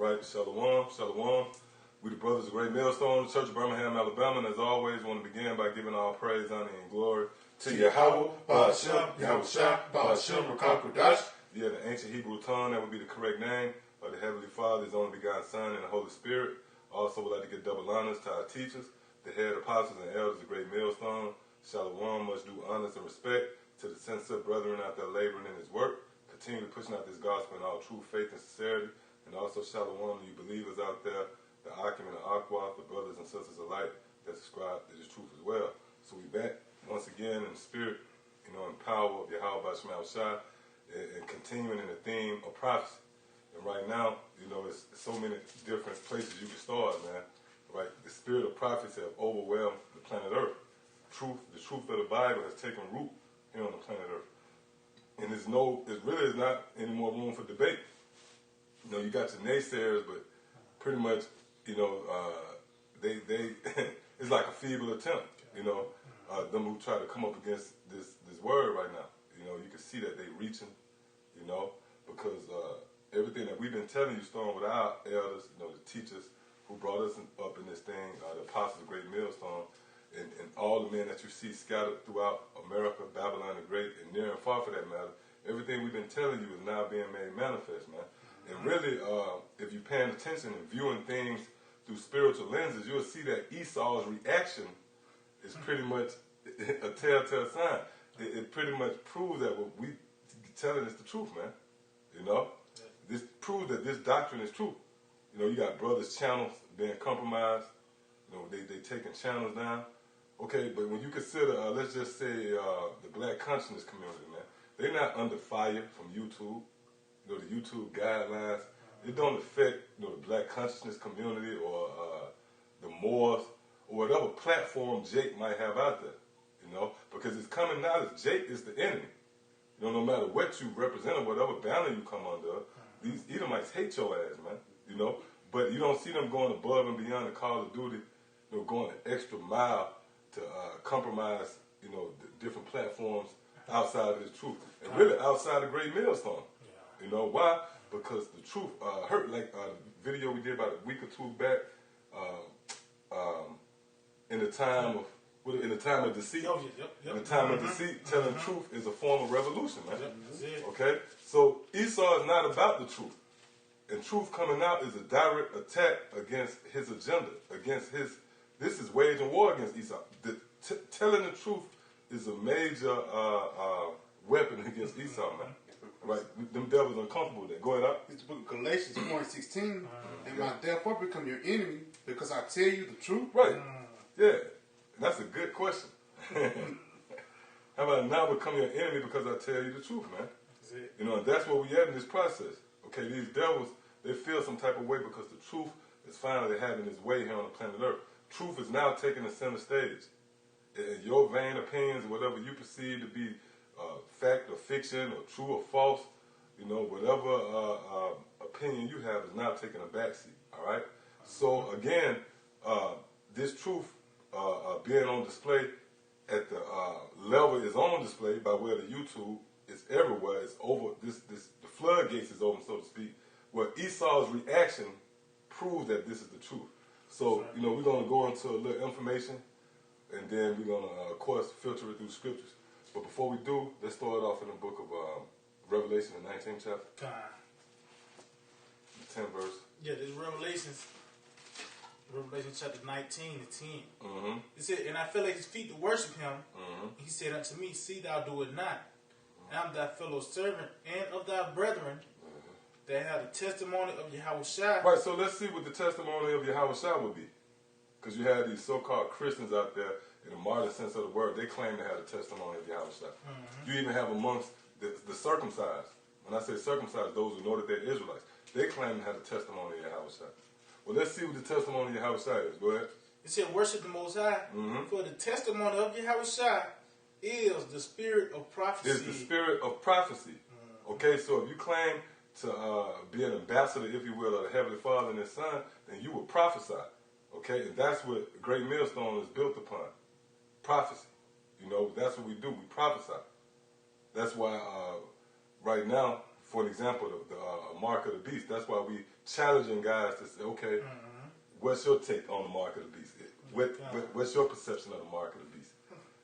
right? Shalom, shalom. We the brothers of Great Millstone, the Church of Birmingham, Alabama, and as always, want to begin by giving all praise, honor, and glory to Yahweh, Ba'ashem, Yahushua, Ba'ashem, Rakakodash. Yeah, the ancient Hebrew tongue, that would be the correct name of the Heavenly Father, His only begotten Son, and the Holy Spirit. Also would like to give double honors to our teachers, the head apostles and elders of Great Millstone. Shalom, much due honors and respect to the sincere brethren out there laboring in His work, continually pushing out this gospel in all true faith and sincerity. And also shalom to you believers out there, the Akim and the Aqua, the brothers and sisters alike that subscribe to this truth as well. So we back once again in the spirit, in power of Yahweh Ba'ashem Yahushua, and continuing in the theme of prophecy. And right now, there's so many different places you can start, man. Right? The spirit of prophecy have overwhelmed the planet Earth. The truth of the Bible has taken root here on the planet Earth. And it really is not any more room for debate. You got your naysayers, but pretty much, they it's like a feeble attempt, them who try to come up against this word right now. You can see that they reaching, because everything that we've been telling you, Storm, with our elders, the teachers who brought us up in this thing, the apostles of Great Millstone, and all the men that you see scattered throughout America, Babylon the Great, and near and far for that matter, everything we've been telling you is now being made manifest, man. And really, if you're paying attention and viewing things through spiritual lenses, you'll see that Esau's reaction is pretty much a telltale sign. It pretty much proves that what we telling is the truth, man. This proves that this doctrine is true. You got brothers' channels being compromised. They taking channels down. Okay, but when you consider, let's just say, the black consciousness community, man, they're not under fire from YouTube. The YouTube guidelines, it don't affect the black consciousness community or the Moors or whatever platform Jake might have out there, because it's coming out as Jake is the enemy. No matter what you represent or whatever banner you come under, these Edomites hate your ass, man, but you don't see them going above and beyond the call of duty, going an extra mile to compromise, the different platforms outside of the truth, and really outside of Great Millstone. Why? Because the truth hurt. Like a video we did about a week or two back, in the time of deceit. In the time of deceit, telling truth is a form of revolution, man. Okay? So Esau is not about the truth. And truth coming out is a direct attack against his agenda, this is waging war against Esau. Telling the truth is a major weapon against Esau, man. Right, them devils uncomfortable with that. Go ahead, up. It's the book of Galatians 4:16. And my therefore become your enemy because I tell you the truth. Right. Yeah. And that's a good question. How about now become your enemy because I tell you the truth, man? And that's where we at in this process. Okay, these devils, they feel some type of way because the truth is finally having its way here on the planet Earth. Truth is now taking the center stage. Your vain opinions, whatever you perceive to be fact or fiction or true or false, whatever opinion you have is now taking a backseat, all right? So again, this truth being on display at the level is on display by way of the YouTube. It's everywhere. It's over. The floodgates is open, so to speak, where Esau's reaction proves that this is the truth. So, we're going to go into a little information, and then we're going to, of course, filter it through scriptures. But before we do, let's start off in the book of Revelation, the 19th chapter. The 10th verse. Yeah, this Revelation chapter 19 to 10. It said, and I fell at his feet to worship him. He said unto me, see thou do it not. I am thy fellow servant and of thy brethren that have the testimony of Yahushua. Right, so let's see what the testimony of Yahushua would be. Because you have these so-called Christians out there, in the modern sense of the word, they claim to have the testimony of Yahushua. You even have amongst the circumcised. When I say circumcised, those who know that they're Israelites, they claim to have the testimony of Yahushua. Well, let's see what the testimony of Yahushua is. Go ahead. It said, worship the Most High, for the testimony of Yahushua is the spirit of prophecy. It's the spirit of prophecy. Okay, so if you claim to be an ambassador, if you will, of the Heavenly Father and His Son, then you will prophesy. Okay, and that's what Great Millstone is built upon. Prophecy. That's what we do. We prophesy. That's why right now for an example, the mark of the beast. That's why we challenging guys to say, okay, what's your take on the mark of the beast? What's your perception of the mark of the beast?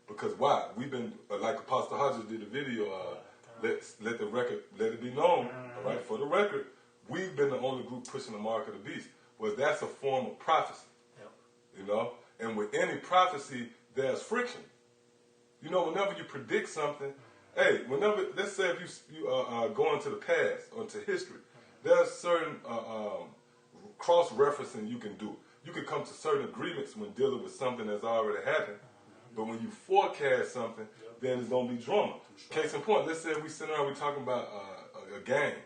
Because why? We've been, like Apostle Hodges did a video, let it be known, all right, for the record, we've been the only group pushing the mark of the beast. Well, that's a form of prophecy, you know? And with any prophecy, there's friction. You know, whenever you predict something, hey, let's say if you go into the past or into history, there's certain cross-referencing you can do. You can come to certain agreements when dealing with something that's already happened. But when you forecast something, then it's going to be drama. Case in point, let's say we sit around, we're talking about a game.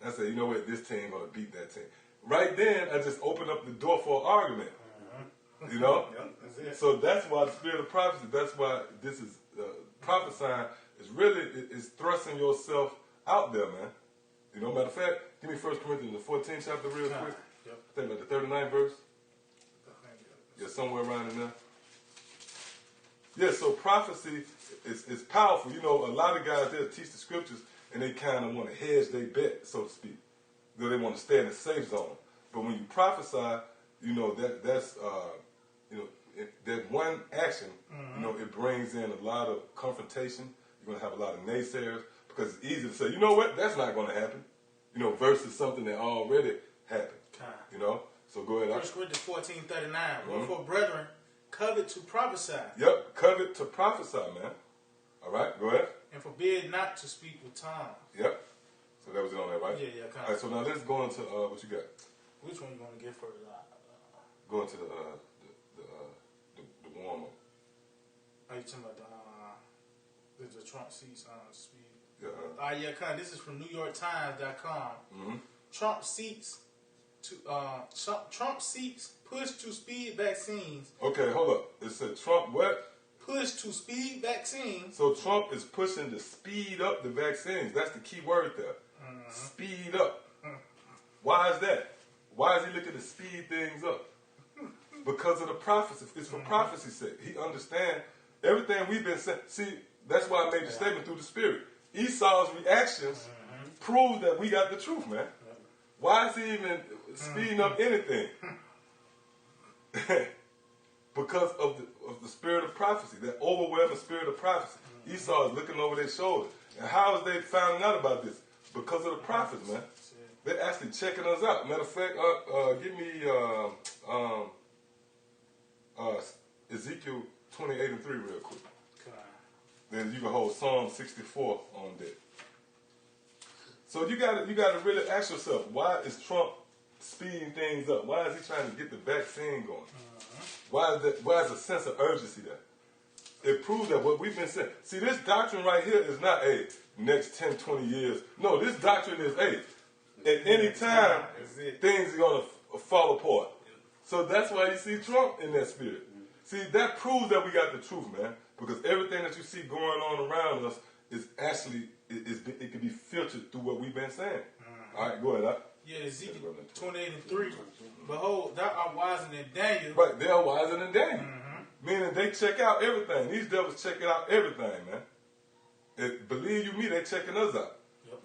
I say, you know what, this team going to beat that team. Right then, I just open up the door for an argument. You know? So that's why the spirit of prophecy, that's why this is prophesying, is really, is thrusting yourself out there, man. You know, matter of fact, give me 1 Corinthians, the 14th chapter real quick. I think about the 39th verse. Yeah, somewhere around in there. Yeah, so prophecy is powerful. You know, a lot of guys, they'll teach the scriptures and they kind of want to hedge their bet, so to speak. You know, they want to stay in the safe zone. But when you prophesy, you know, that's you know, that one action, you know, it brings in a lot of confrontation. You're going to have a lot of naysayers because it's easy to say, you know what, that's not going to happen. You know, versus something that already happened. You know? So go ahead. 1 Corinthians 14:39. Wherefore, brethren, covet to prophesy. Yep, covet to prophesy, man. All right, go ahead. And forbid not to speak with tongues. Yep. So that was it on that, right? Yeah, kind of. All right, so now let's go into what you got. Which one you want to get first? Go into the warm up. Are you talking about the Trump seats speed? Yeah. Yeah, kind of. This is from NewYorkTimes.com. Trump seeks push to speed vaccines. Okay, hold up. It said Trump what? Push to speed vaccines. So Trump is pushing to speed up the vaccines. That's the key word there. Speed up. Why is that? Why is he looking to speed things up? Because of the prophecy. It's for prophecy's sake. He understands everything we've been saying. See, that's why I made the statement through the Spirit. Esau's reactions prove that we got the truth, man. Why is he even speeding up anything? Because of the spirit of prophecy, that overwhelming spirit of prophecy. Esau is looking over their shoulder. And how is they finding out about this? Because of the prophets, man. They're actually checking us out. Matter of fact, give me Ezekiel 28:3 real quick. Then you can hold Psalm 64 on that. So you got to really ask yourself, why is Trump speeding things up? Why is he trying to get the vaccine going? Why is a sense of urgency there? It proves that what we've been saying. See, this doctrine right here is not a next 10, 20 years. No, this doctrine is at any time things are going to fall apart. So that's why you see Trump in that spirit. See, that proves that we got the truth, man. Because everything that you see going on around us is actually, it can be filtered through what we've been saying. All right, go ahead. Yeah, Ezekiel 28:3. Behold, thou art wiser than Daniel. Right, they are wiser than Daniel. Meaning they check out everything. These devils checking out everything, man. Believe you me, they checking us out.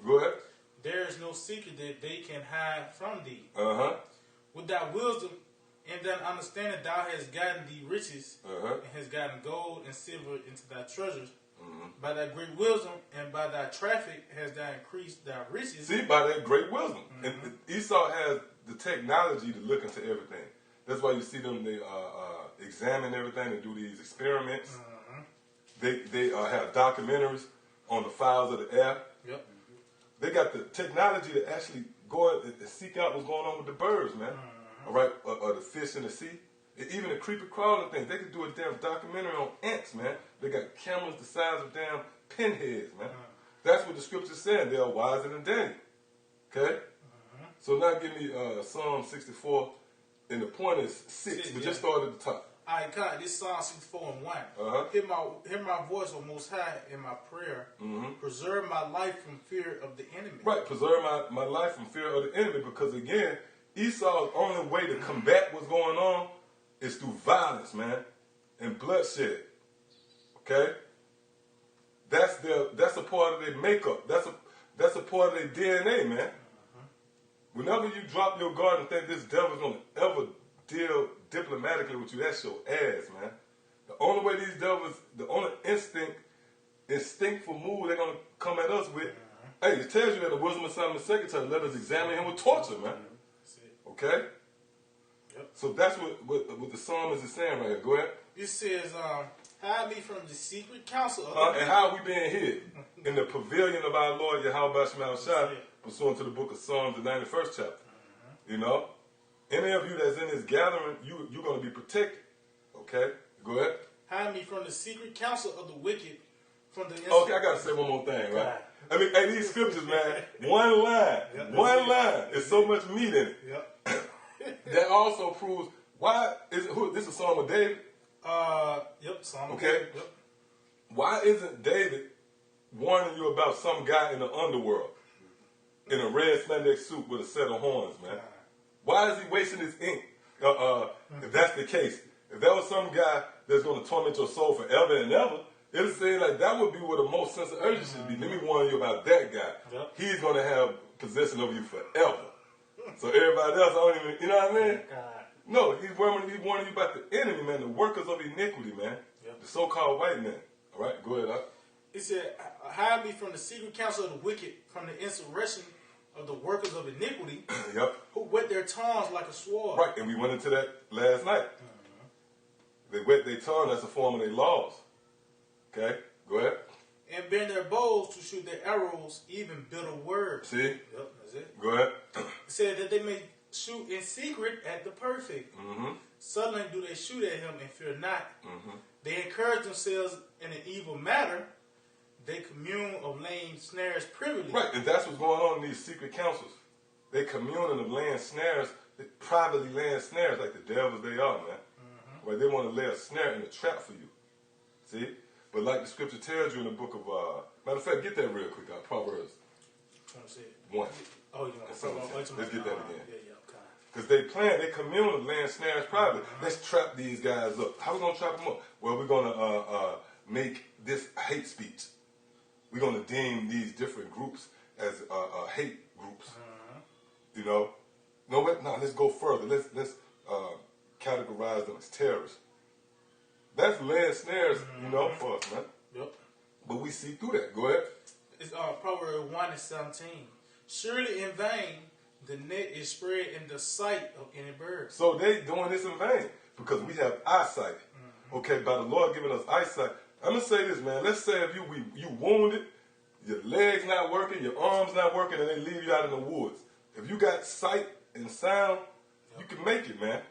Go ahead. There is no secret that they can hide from thee. With thy wisdom and thine understanding, thou hast gotten thee riches, and hast gotten gold and silver into thy treasures. By thy great wisdom and by thy traffic hast thou increased thy riches. See, by that great wisdom. And Esau has the technology to look into everything. That's why you see them, they examine everything and do these experiments. They have documentaries on the fowls of the air. They got the technology to actually go and seek out what's going on with the birds, man. All right, or the fish in the sea. Even the creepy crawling things, they could do a damn documentary on ants, man. They got cameras the size of damn pinheads, man. That's what the scripture's saying. They are wiser than Daniel. Okay? So now give me Psalm 64, and the point is 6. We just started at the top. All right, God, this Psalm 64 and 1. Hear my voice, O Most High, in my prayer. Preserve my life from fear of the enemy. Right, preserve my life from fear of the enemy, because again, Esau's only way to combat what's going on is through violence, man, and bloodshed. Okay? That's a part of their makeup. That's a part of their DNA, man. Whenever you drop your guard and think this devil's gonna ever deal diplomatically with you, that's your ass, man. The only way these devils, the only instinctful move they're gonna come at us with, hey, it tells you that the wisdom of Solomon II to let us examine him with torture, man. Okay? Yep. So that's what the psalmist is saying right here. Go ahead. It says, hide me from the secret counsel of And how are we being hid? In the pavilion of our Lord Yahweh Shai, pursuant to the book of Psalms, the 91st chapter. You know? Any of you that's in this gathering, you're going to be protected. Okay? Go ahead. Hide me from the secret counsel of the wicked. Okay, I got to say one more thing, right? I mean, hey, these scriptures, man, one line, there's so much meat in it. Yep. That also proves why is this is a Psalm of David? Yep, Psalm of Okay. David. Yep. Why isn't David warning you about some guy in the underworld in a red spandex suit with a set of horns, man? Why is he wasting his ink? If that's the case, if that was some guy that's going to torment your soul forever and ever, it would seem like that would be where the most sense of urgency would be. Let me warn you about that guy. Yep. He's going to have possession over you forever. So everybody else, I don't even, you know what I mean? No, he's warning you about the enemy, man, the workers of iniquity, man. Yep. The so-called white man. All right, go ahead. It said, hide me from the secret counsel of the wicked, from the insurrection of the workers of iniquity, Yep. who whet their tongues like a sword. Right, and we went into that last night. They wet their tongue, that's a form of their laws. Okay, go ahead. And bend their bows to shoot their arrows, even bitter words. See? Yep, that's it. Go ahead. It said that they may shoot in secret at the perfect. Suddenly do they shoot at him and fear not. They encourage themselves in an evil matter. They commune of laying snares privily. Right, and that's what's going on in these secret councils. They communing of laying snares, they privately laying snares like the devils they are, man. Right, they want to lay a snare in a trap for you. See? But like the scripture tells you in the book of, matter of fact, get that real quick, Proverbs 1. Oh, you want Let's get that again. Yeah, okay. Because they commune of laying snares privately. Let's trap these guys up. How are we going to trap them up? Well, we're going to make this hate speech. We're going to deem these different groups as hate groups. You know? No, let's go further. Let's categorize them as terrorists. That's laying snares, you know, for us, man. Yep. But we see through that. Go ahead. It's Proverbs 1:17. Surely in vain the net is spread in the sight of any bird. So they doing this in vain because we have eyesight. Okay, by the Lord giving us eyesight. I'm gonna say this, man. Let's say if you wounded, your legs not working, your arms not working, and they leave you out in the woods. If you got sight and sound, you can make it, man.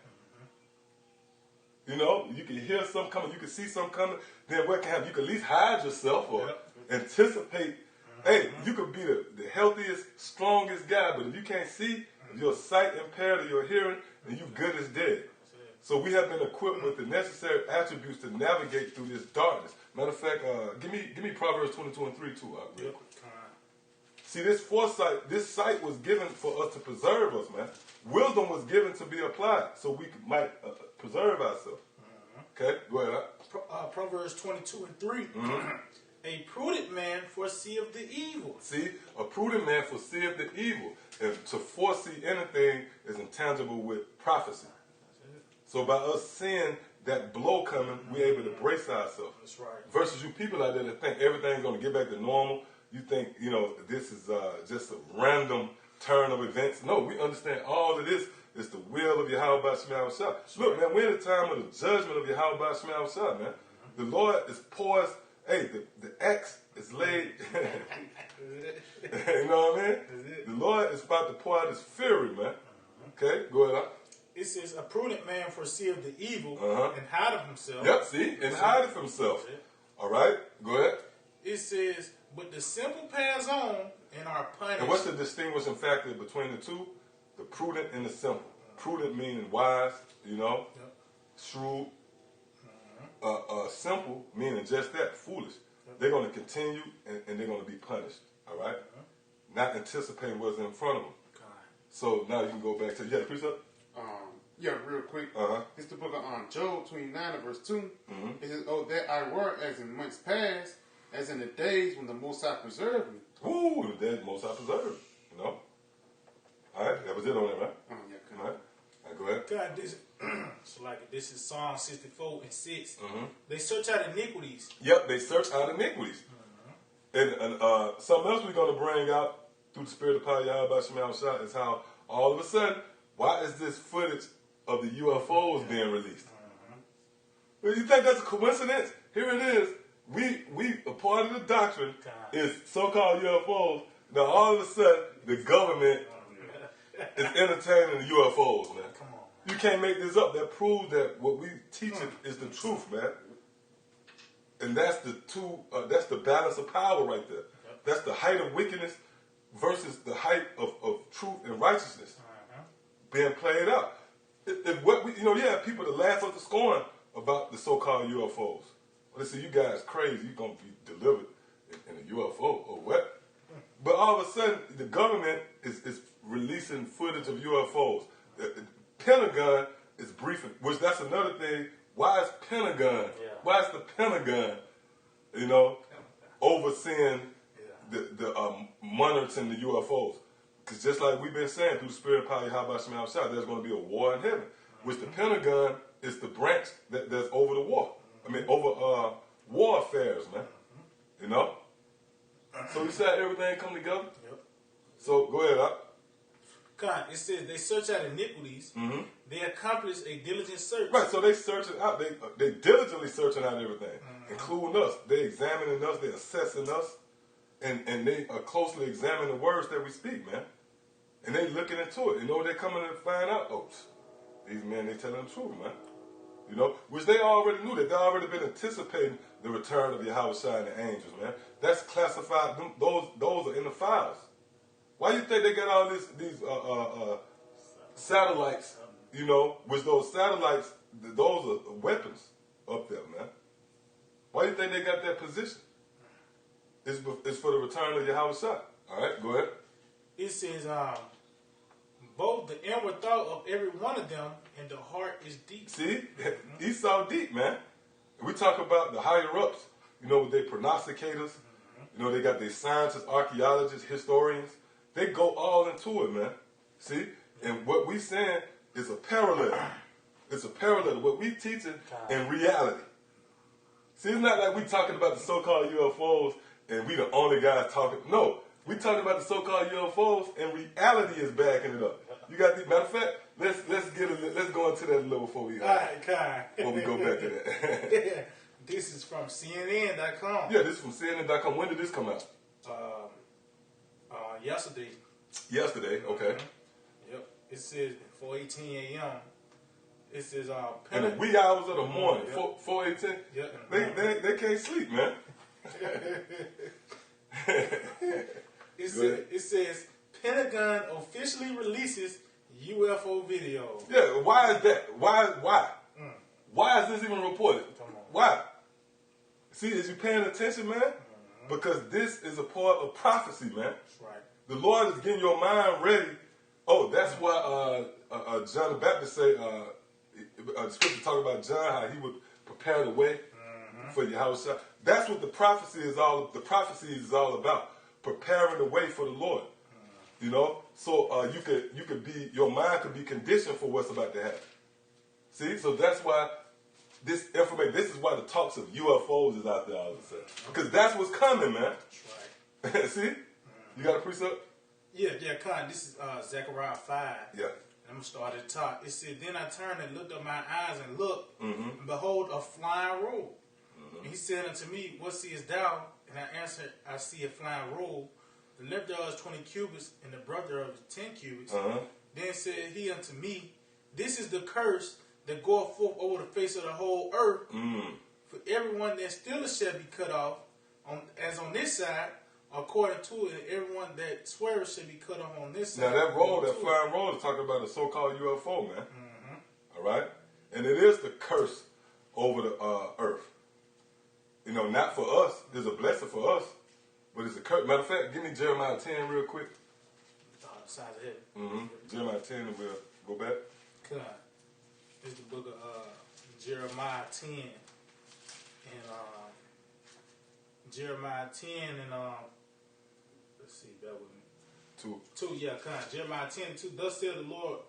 You know, you can hear something coming, you can see something coming. Then what can happen? You can at least hide yourself or anticipate. Hey, you could be the healthiest, strongest guy, but if you can't see, if your sight impaired or your hearing, then you good as dead. So we have been equipped with the necessary attributes to navigate through this darkness. Matter of fact, give me Proverbs 22:3 too. Real quick. See, this foresight, this sight was given for us to preserve us, man. Wisdom was given to be applied so we might preserve ourselves. Okay, go ahead. Proverbs 22:3. A prudent man foreseeth the evil. See, a prudent man foreseeth the evil. And to foresee anything is intangible with prophecy. So by us seeing that blow coming, we're able to brace ourselves. That's right. Versus you people out there that think everything's going to get back to normal. You think, you know, this is just a random turn of events. No, we understand all of this is the will of Yahweh Shema Shah. Look, man, we're in the time of the judgment of Yahweh Shema Shah, man. The Lord is poised. Hey, the axe is laid. You know what I mean? The Lord is about to pour out his fury, man. Okay, go ahead. It says, a prudent man foreseeth the evil and hideth himself. Yep, see? And hideth himself. All right, go ahead. It says, but the simple pass on and are punished. And what's the distinguishing factor between the two? The prudent and the simple. Prudent meaning wise, you know, shrewd. Simple meaning just that, foolish. They're going to continue and they're going to be punished. All right? Not anticipating what's in front of them. So now you can go back to, yeah, precept? Yeah, real quick. It's the book of Job 29 verse 2. It says, oh, that I were as in months past, as in the days when the Most High preserved me. Woo, that most I preserve. You know. All right, that was it on it, right? Oh, yeah, All right. Go ahead. God, this is Psalm 64 and 6. They search out iniquities. Yep, they search out iniquities. And something else we're going to bring out through the spirit of power Yahweh Shemal Shah is how all of a sudden, why is this footage of the UFOs being released? Well, you think that's a coincidence? Here it is. We a part of the doctrine is so-called UFOs. Now all of a sudden, the government is entertaining the UFOs, man. Come on. You can't make this up. That proves that what we teaching is the truth, man. And that's that's the balance of power right there. That's the height of wickedness versus the height of truth and righteousness being played out. If what we, you have people that laugh us to scorn about the so-called UFOs. Well, they say, you guys crazy. You're going to be delivered in a UFO or what? But all of a sudden, the government is releasing footage of UFOs. The Pentagon is briefing, which that's another thing. Why is Pentagon? Yeah. Why is the Pentagon, overseeing the monitoring the UFOs? Because just like we've been saying through the spirit of power, Yahweh Shemal Shah, there's going to be a war in heaven, which the Pentagon is the branch that's over the war. I mean, over war affairs, man. So we said everything come together. Yep. So go ahead, God, it says they search out iniquities. They accomplish a diligent search. Right, so they searching out. They diligently searching out everything, including us. They examining us. They assessing us, and they are closely examining the words that we speak, man. And they looking into it. They coming to find out. Oh, these men, they telling the truth, man. Which they already knew that they already been anticipating the return of Yahweh Shai and the angels, man. That's classified. Those are in the files. Why you think they got all these satellites? Which those satellites, those are weapons up there, man. Why you think they got that position? It's for the return of Yahweh Shai. All right, go ahead. It says, both the inward thought of every one of them and the heart is deep. See, Esau deep, man. We talk about the higher ups, with their prognosticators. They got their scientists, archaeologists, historians. They go all into it, man. See? And what we saying is a parallel. It's a parallel to what we teaching in reality. See, it's not like we talking about the so-called UFOs and we the only guys talking. No, we talking about the so-called UFOs and reality is backing it up. You got the matter of fact, let's go into that a little before we All right, Kai. before we go back to that. This is from CNN.com. Yeah, this is from CNN.com. When did this come out? Yesterday. Yesterday, okay. Yep. It says 4:18 a.m. It says In the wee hours of the morning, Yep. 4:18. Yep. They can't sleep, man. It says Pentagon officially releases UFO video. Yeah, why is that? Why? Why is this even reported? Come on. Why? See, is you paying attention, man? Because this is a part of prophecy, man. That's right. The Lord is getting your mind ready. Oh, that's why John the Baptist say, the scripture talk about John, how he would prepare the way for Yahweh Shai. That's what the prophecy is all about. Preparing the way for the Lord. So you could be, your mind could be conditioned for what's about to happen. See, so that's why this information, this is why the talks of UFOs is out there all of a sudden. Because that's what's coming, man. That's right. See? You got a precept? Yeah, Con. This is Zechariah 5. Yeah. I'm going to start at the top. It said, Then I turned and looked up my eyes and looked, and behold, a flying roll. And he said unto me, What seest thou? And I answered, I see a flying roll. The length thereof is 20 cubits, and the breadth thereof is 10 cubits. Then said he unto me, This is the curse that goeth forth over the face of the whole earth. For everyone that stealeth shall be cut off, as on this side, according to it, and everyone that swears shall be cut off on this side. Now that roll, that flying roll, is talking about a so-called UFO, man. All right? And it is the curse over the earth. Not for us. It's a blessing for us. But it's a curse. Matter of fact, give me Jeremiah 10 real quick. Size of heaven. Jeremiah 10 and we'll go back. God. This is the book of Jeremiah 10. And Jeremiah 10 and Let's see, bear with me. 2. Yeah, Jeremiah 10:2. Thus said the Lord,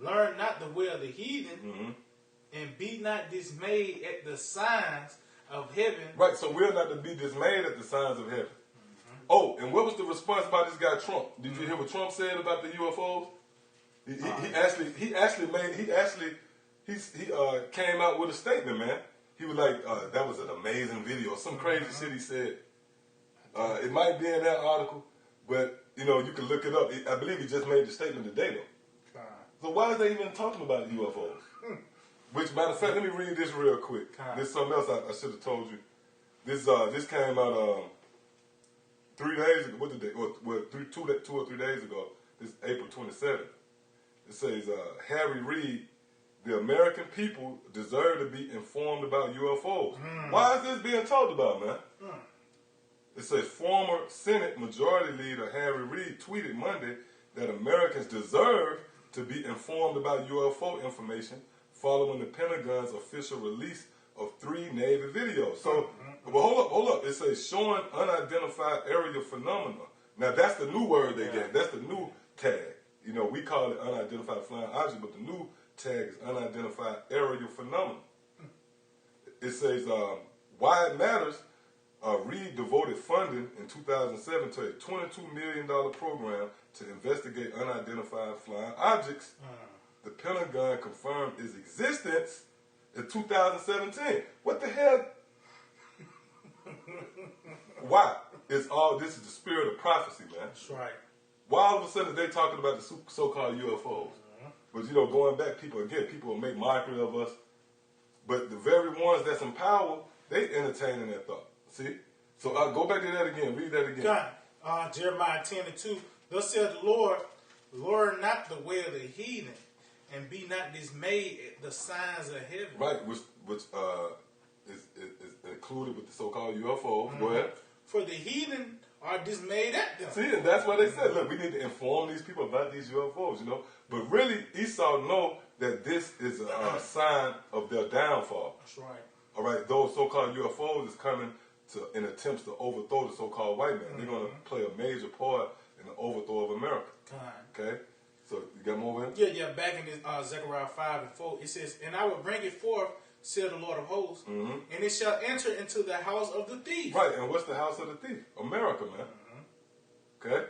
learn not the way of the heathen, and be not dismayed at the signs of heaven. Right, so we're not to be dismayed at the signs of heaven. Oh, and what was the response by this guy Trump? Did you hear what Trump said about the UFOs? He came out with a statement, man. He was like, that was an amazing video. Some crazy shit he said. It might be in that article, but you know, you can look it up. I believe he just made the statement today, though. So why is they even talking about UFOs? Which, matter of fact, let me read this real quick. This is something else I should have told you. This came out 3 days ago. What the day? Well, 2 or 3 days ago. This is April 27th. It says, Harry Reid, the American people deserve to be informed about UFOs. Why is this being talked about, man? It says, former Senate Majority Leader Harry Reid tweeted Monday that Americans deserve to be informed about UFO information following the Pentagon's official release of 3 Navy videos. So, but hold up. It says, showing unidentified aerial phenomena. Now, that's the new word they get. That's the new tag. You know, we call it unidentified flying object, but the new tag is unidentified aerial phenomena. It says, why it matters, Reid devoted funding in 2007 to a $22 million program to investigate unidentified flying objects. The Pentagon confirmed its existence in 2017. What the hell? Why? This is the spirit of prophecy, man. That's right. Why all of a sudden they talking about the so-called UFOs? But you know, going back, people will make mockery of us. But the very ones that's in power, they entertaining that thought. See? So I'll go back to that again. Read that again. God, Jeremiah 10:2. Thus said the Lord, learn not the way of the heathen, and be not dismayed at the signs of heaven. Right, which is included with the so-called UFOs. Go ahead. For the heathen are dismayed at them. See, and that's why they said, look, we need to inform these people about these UFOs, you know. But really, Esau know that this is a sign of their downfall. That's right. All right, those so-called UFOs is coming in attempts to overthrow the so-called white man. They're going to play a major part in the overthrow of America. Okay? So, you got more in? Yeah, back in this, Zechariah 5:4, it says, and I will bring it forth, said the Lord of hosts, and it shall enter into the house of the thief. Right, and what's the house of the thief? America, man. Okay?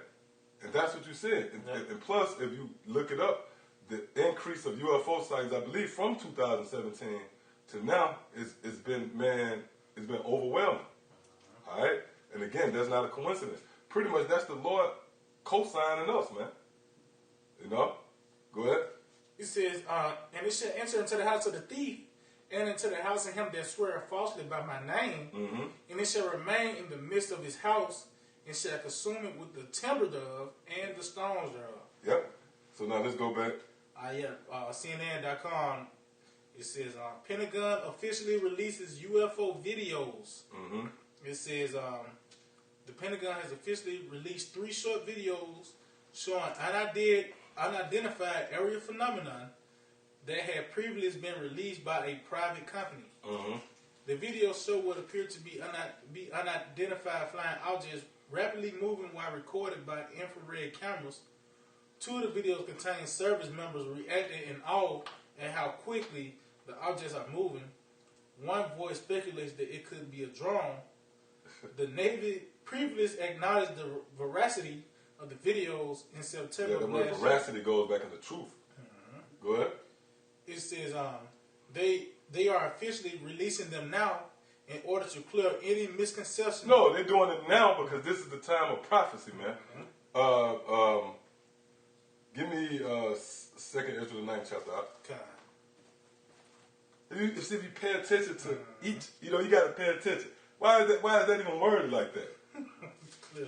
And that's what you said. And plus, if you look it up, the increase of UFO sightings, I believe, from 2017 to now, it's been overwhelming. All right? And again, that's not a coincidence. Pretty much, that's the Lord co-signing us, man. You know? Go ahead. It says, and it shall enter into the house of the thief, and into the house of him that sweareth falsely by my name, and it shall remain in the midst of his house, and shall consume it with the timber thereof and the stones thereof. Yep. So now let's go back. CNN.com, it says, Pentagon officially releases UFO videos. It says, the Pentagon has officially released 3 short videos showing unidentified aerial phenomenon that had previously been released by a private company. The videos show what appear to be unidentified flying objects rapidly moving while recorded by infrared cameras. 2 of the videos contain service members reacting in awe at how quickly the objects are moving. One voice speculates that it could be a drone. The Navy previously acknowledged the veracity of the videos in September. Yeah, the word veracity goes back into truth. Go ahead. It says they are officially releasing them now in order to clear any misconception. No, they're doing it now because this is the time of prophecy, man. Give me 2nd Ezra the 9th chapter. If you pay attention to each, you know, you got to pay attention. Why is that even worded like that?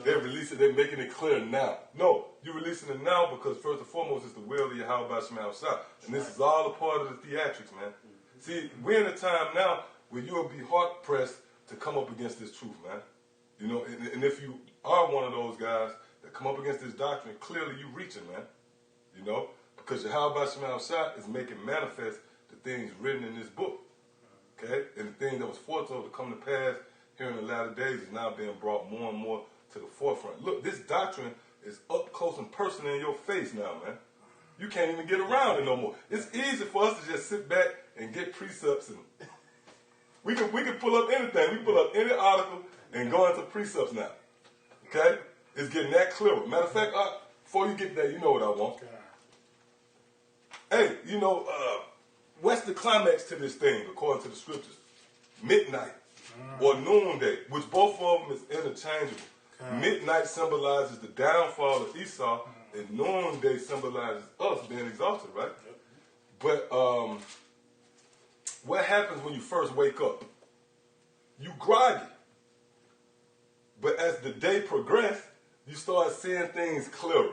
They're releasing, they're making it clear now. No, you're releasing it now because first and foremost, it's the will of Yahweh Shema Shah. And this is all a part of the theatrics, man. See, we're in a time now where you'll be hard-pressed to come up against this truth, man. You know, and if you are one of those guys that come up against this doctrine, clearly you reaching, man. You know, because Yahweh Shema Shah is making manifest the things written in this book. Okay? And the thing that was foretold to come to pass here in the latter days is now being brought more and more to the forefront. Look, this doctrine is up close and personal in your face now, man. You can't even get around it no more. It's easy for us to just sit back and get precepts, and we can pull up anything. We pull up any article and go into precepts now. Okay? It's getting that clearer. Matter of fact, before you get there, you know what I want. Hey, what's the climax to this thing according to the scriptures? Midnight or noonday, which both of them is interchangeable. Midnight symbolizes the downfall of Esau, and noonday symbolizes us being exalted, right? But what happens when you first wake up? You groggy. But as the day progresses, you start seeing things clearer.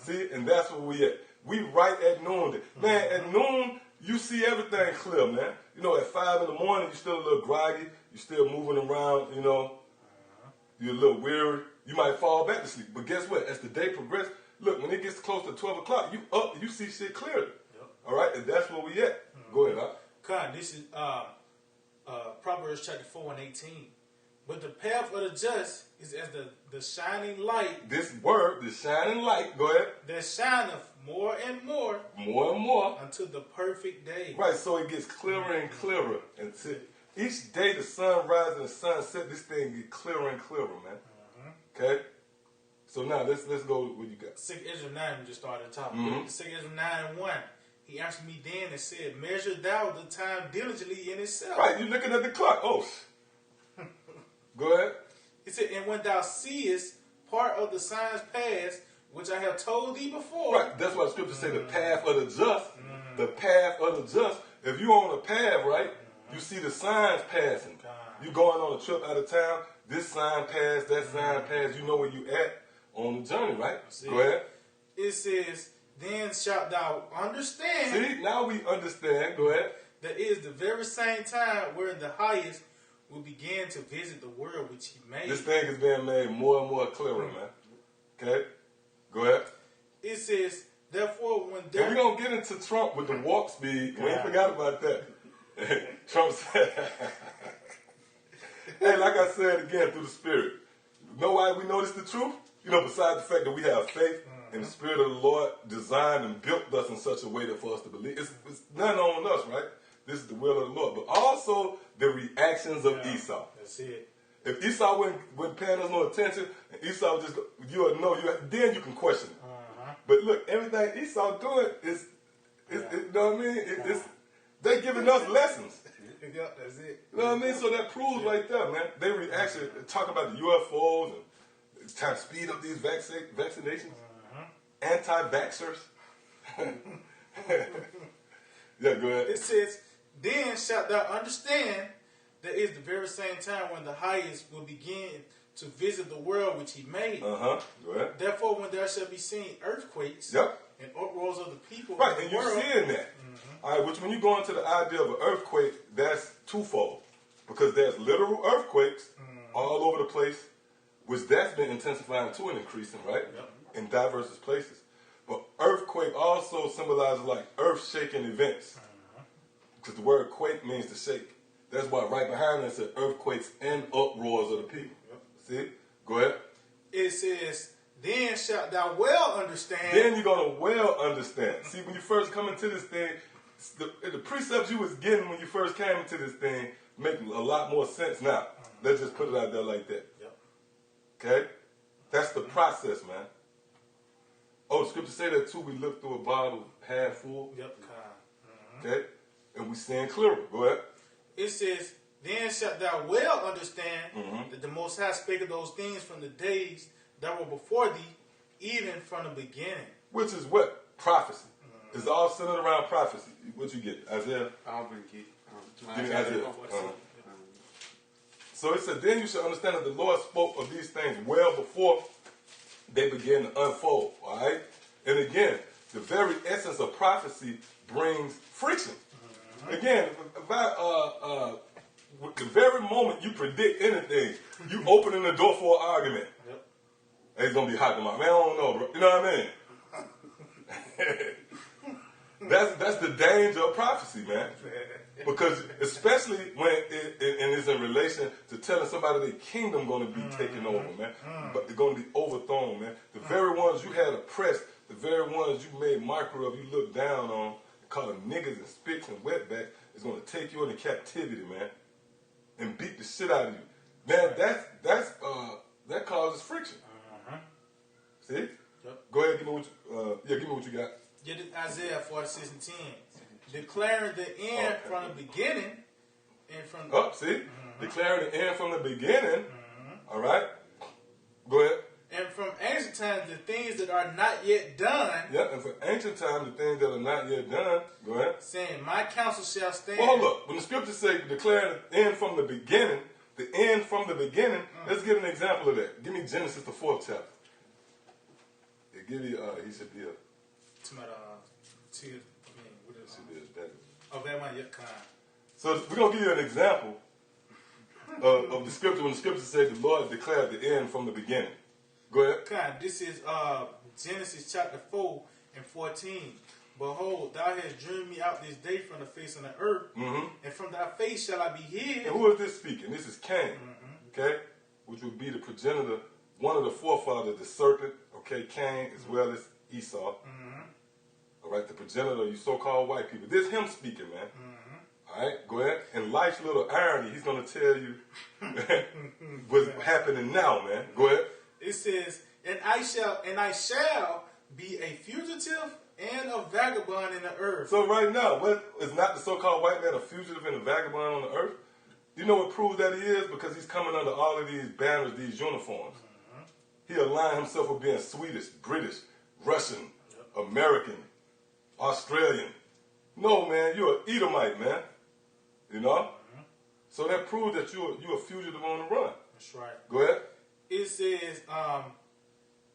See? And that's where we at. We right at noonday. Man, at noon, you see everything clear, man. At 5 in the morning, you're still a little groggy. You're still moving around, You're a little weary. You might fall back to sleep. But guess what? As the day progresses, look, when it gets close to 12 o'clock, you up, you see shit clearly. Yep. All right? And that's where we at. Go ahead, Con, this is Proverbs chapter 4 and 18. But the path of the just is as the shining light. This word, the shining light, go ahead. That shineth more and more. More and more. Until the perfect day. Right, so it gets clearer and clearer. Until each day the sun rises and the sun sets, this thing gets clearer and clearer, man. Okay? So now, let's go with what you got. 2 Ezra 9, we just started at the top. 2 Ezra 9 and 1. He answered me then and said, measure thou the time diligently in itself. Right, you're looking at the clock. Oh, go ahead. He said, and when thou seest part of the signs past, which I have told thee before. Right, that's why the scriptures say the path of the just. The path of the just. If you're on a path, right, you see the signs passing. You going on a trip out of town, this sign passed, that sign passed. You know where you at on the journey, right? Go ahead. It says, then shalt thou understand. See, now we understand. Go ahead. That is the very same time wherein the highest will begin to visit the world which he made. This thing is being made more and more clearer, man. Okay? Go ahead. It says, therefore, when there... And we're going to get into Trump with the warp speed. We ain't forgot about that. Trump said... Hey, like I said again, through the Spirit. You know why we know this is the truth? Besides the fact that we have faith and the Spirit of the Lord designed and built us in such a way that for us to believe. It's none on us, right? This is the will of the Lord. But also the reactions of Esau. That's it. If Esau wasn't paying us no attention, and Esau just, you'll know, then you can question it. But look, everything Esau doing is you know what I mean? They're giving us lessons. Yep, that's it. You know what I mean? So that proves right there, man. They reaction, talk about the UFOs and trying to speed up these vaccinations. Anti-vaxxers. Yeah, go ahead. It says, then shalt thou understand that is the very same time when the highest will begin to visit the world which he made. Go ahead. Therefore, when there shall be seen earthquakes and uproars of the people right, in the and world. Right, and you're seeing that. All right, which when you go into the idea of an earthquake, that's twofold. Because there's literal earthquakes all over the place, which that's been intensifying too and increasing, right? In diverse places. But earthquake also symbolizes like earth-shaking events. Because the word quake means to shake. That's why right behind it said earthquakes and uproars of the people. See? Go ahead. It says, then shalt thou well understand. Then you're going to well understand. See, when you first come into this thing, the precepts you was getting when you first came into this thing make a lot more sense now. Let's just put it out there like that. Okay? That's the process, man. Oh, the scripture say that too. We look through a bottle half full. Okay? And we stand clearer. Go ahead. It says, then shalt thou well understand that the Most High spake of those things from the days that were before thee, even from the beginning. Which is what? Prophecy. It's all centered around prophecy. What you get? Isaiah? I'll bring it. Isaiah. So it said, then you should understand that the Lord spoke of these things well before they began to unfold. All right? And again, the very essence of prophecy brings friction. Again, the very moment you predict anything, you opening the door for an argument. Hey, it's going to be hot tomorrow. Man, I don't know, bro. You know what I mean? That's the danger of prophecy, man. Because especially when it's in relation to telling somebody their kingdom going to be taken over, man. But they're going to be overthrown, man. The very ones you had oppressed, the very ones you made mockery of, you looked down on, calling niggas and spits and wetback, is going to take you into captivity, man, and beat the shit out of you, man. That causes friction. See? Yep. Go ahead, give me what you got. Get it, Isaiah 46:10, declaring the end from the beginning and from. Declaring the end from the beginning. All right. Go ahead. And from ancient times, the things that are not yet done. Yep, and from ancient times, the things that are not yet done. Go ahead. Saying, my counsel shall stand. Well, hold up. When the scriptures say declaring the end from the beginning, let's give an example of that. Give me Genesis, the 4th chapter. Give you, he should be a... So we're going to give you an example of the scripture when the scripture says the Lord declared the end from the beginning. Go ahead. This is Genesis chapter 4 and 14. Behold, thou hast driven me out this day from the face of the earth, and from thy face shall I be hid. And who is this speaking? This is Cain, okay? Which would be the progenitor, one of the forefathers, the serpent, okay? Cain as well as Esau. All right, the progenitor of you so-called white people. This is him speaking, man. All right, go ahead. And life's little irony, he's going to tell you what's happening now, man. Go ahead. It says, and I shall be a fugitive and a vagabond in the earth. So right now, what is not the so-called white man a fugitive and a vagabond on the earth? You know what proves that he is? Because he's coming under all of these banners, these uniforms. He aligned himself with being Swedish, British, Russian, American, Australian. No, man, you're an Edomite, man. You know? So that proves that you're a fugitive on the run. That's right. Go ahead. It says,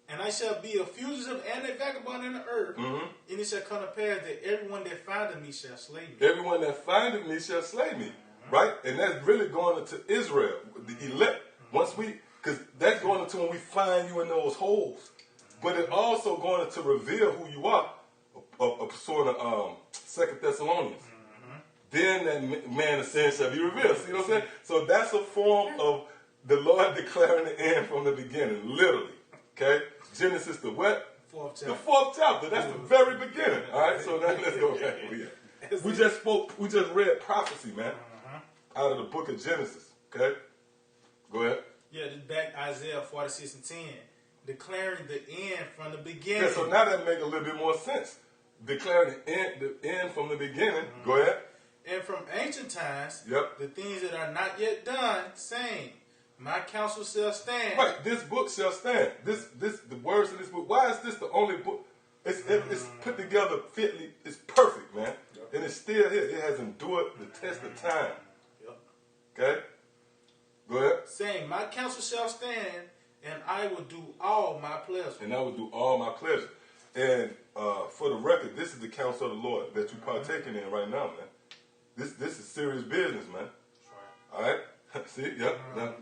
and I shall be a fugitive and a vagabond in the earth, and it shall come to pass that everyone that findeth me shall slay me. Everyone that findeth me shall slay me. Right? And that's really going into Israel, the elect. Because that's going into when we find you in those holes. But it's also going to reveal who you are, a sort of 2 Thessalonians. Then that man of sin shall be revealed. See what I'm saying? So that's a form of the Lord declaring the end from the beginning, literally. Okay? Genesis the what? 4th chapter. The 4th chapter. That's the very beginning. All right? So now let's go back. We just read prophecy, man, out of the book of Genesis. Okay? Go ahead. Yeah, this back Isaiah 46:10, declaring the end from the beginning. Yeah, so now that makes a little bit more sense. Declaring the end from the beginning. Go ahead. And from ancient times, Yep. the things that are not yet done, saying, my counsel shall stand. Right, this book shall stand. The words of this book. Why is this the only book? It's put together fitly. It's perfect, man. Yep. And it's still here. It has endured the test of time. Yep. Okay? Go ahead. Saying, my counsel shall stand, and I will do all my pleasure. And I will do all my pleasure. And for the record, this is the counsel of the Lord that you're partaking in right now, man. This is serious business, man. All right? See? Yep. Now,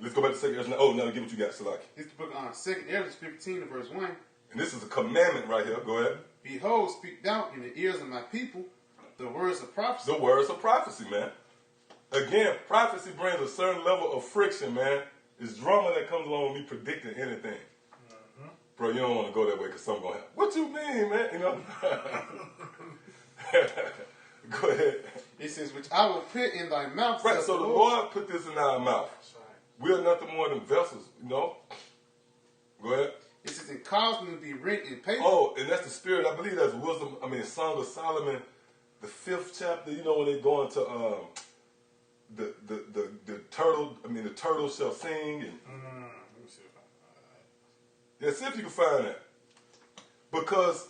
let's go back to 2 Ezra. Oh, now give what you got, Salaki. It's the book on 2 Ezra 15 verse 1. And this is a commandment right here. Go ahead. Behold, speak thou in the ears of my people the words of prophecy. The words of prophecy, man. Again, prophecy brings a certain level of friction, man. It's drama that comes along with me predicting anything. Bro, you don't want to go that way because something going to happen. What you mean, man? You know? Go ahead. It says, which I will put in thy mouth. Right, so the Lord put this in our mouth. We are nothing more than vessels, you know? Go ahead. It says, and cause them to be written in paper. Oh, and that's the spirit. I believe that's wisdom. Song of Solomon, the 5th chapter, you know, when they go into the turtle, the turtle shall sing. And, yeah, see if you can find that. Because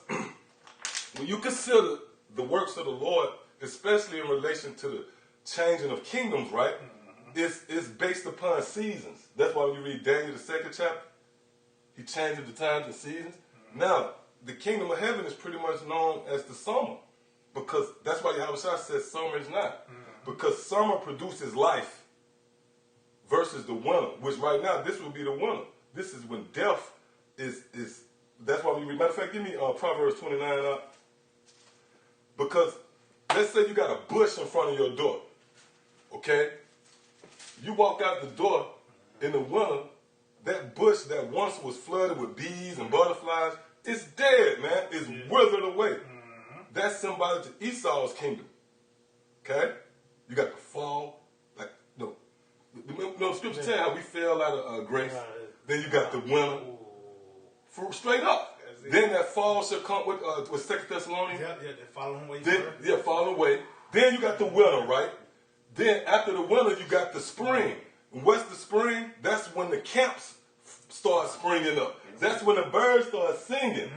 when you consider the works of the Lord, especially in relation to the changing of kingdoms, right? It's based upon seasons. That's why when you read Daniel, the 2nd chapter, he changes the times and seasons. Now, the kingdom of heaven is pretty much known as the summer. Because that's why Yahweh says summer is not. Because summer produces life versus the winter, which right now, this will be the winter. This is when death is That's why we read. Matter of fact, give me Proverbs 29 up. Because let's say you got a bush in front of your door. Okay? You walk out the door in the winter, that bush that once was flooded with bees and butterflies, it's dead, man. It's withered away. That's symbolic to Esau's kingdom. Okay? You got the fall. Like, no, scripture tell you how we fell out of grace. Then you got the winter. Straight up. Then that fall shall come with 2 Thessalonians. Yeah, the following way. Following away. Then you got the winter, right? Then after the winter, you got the spring. And what's the spring? That's when the camps start springing up. That's when the birds start singing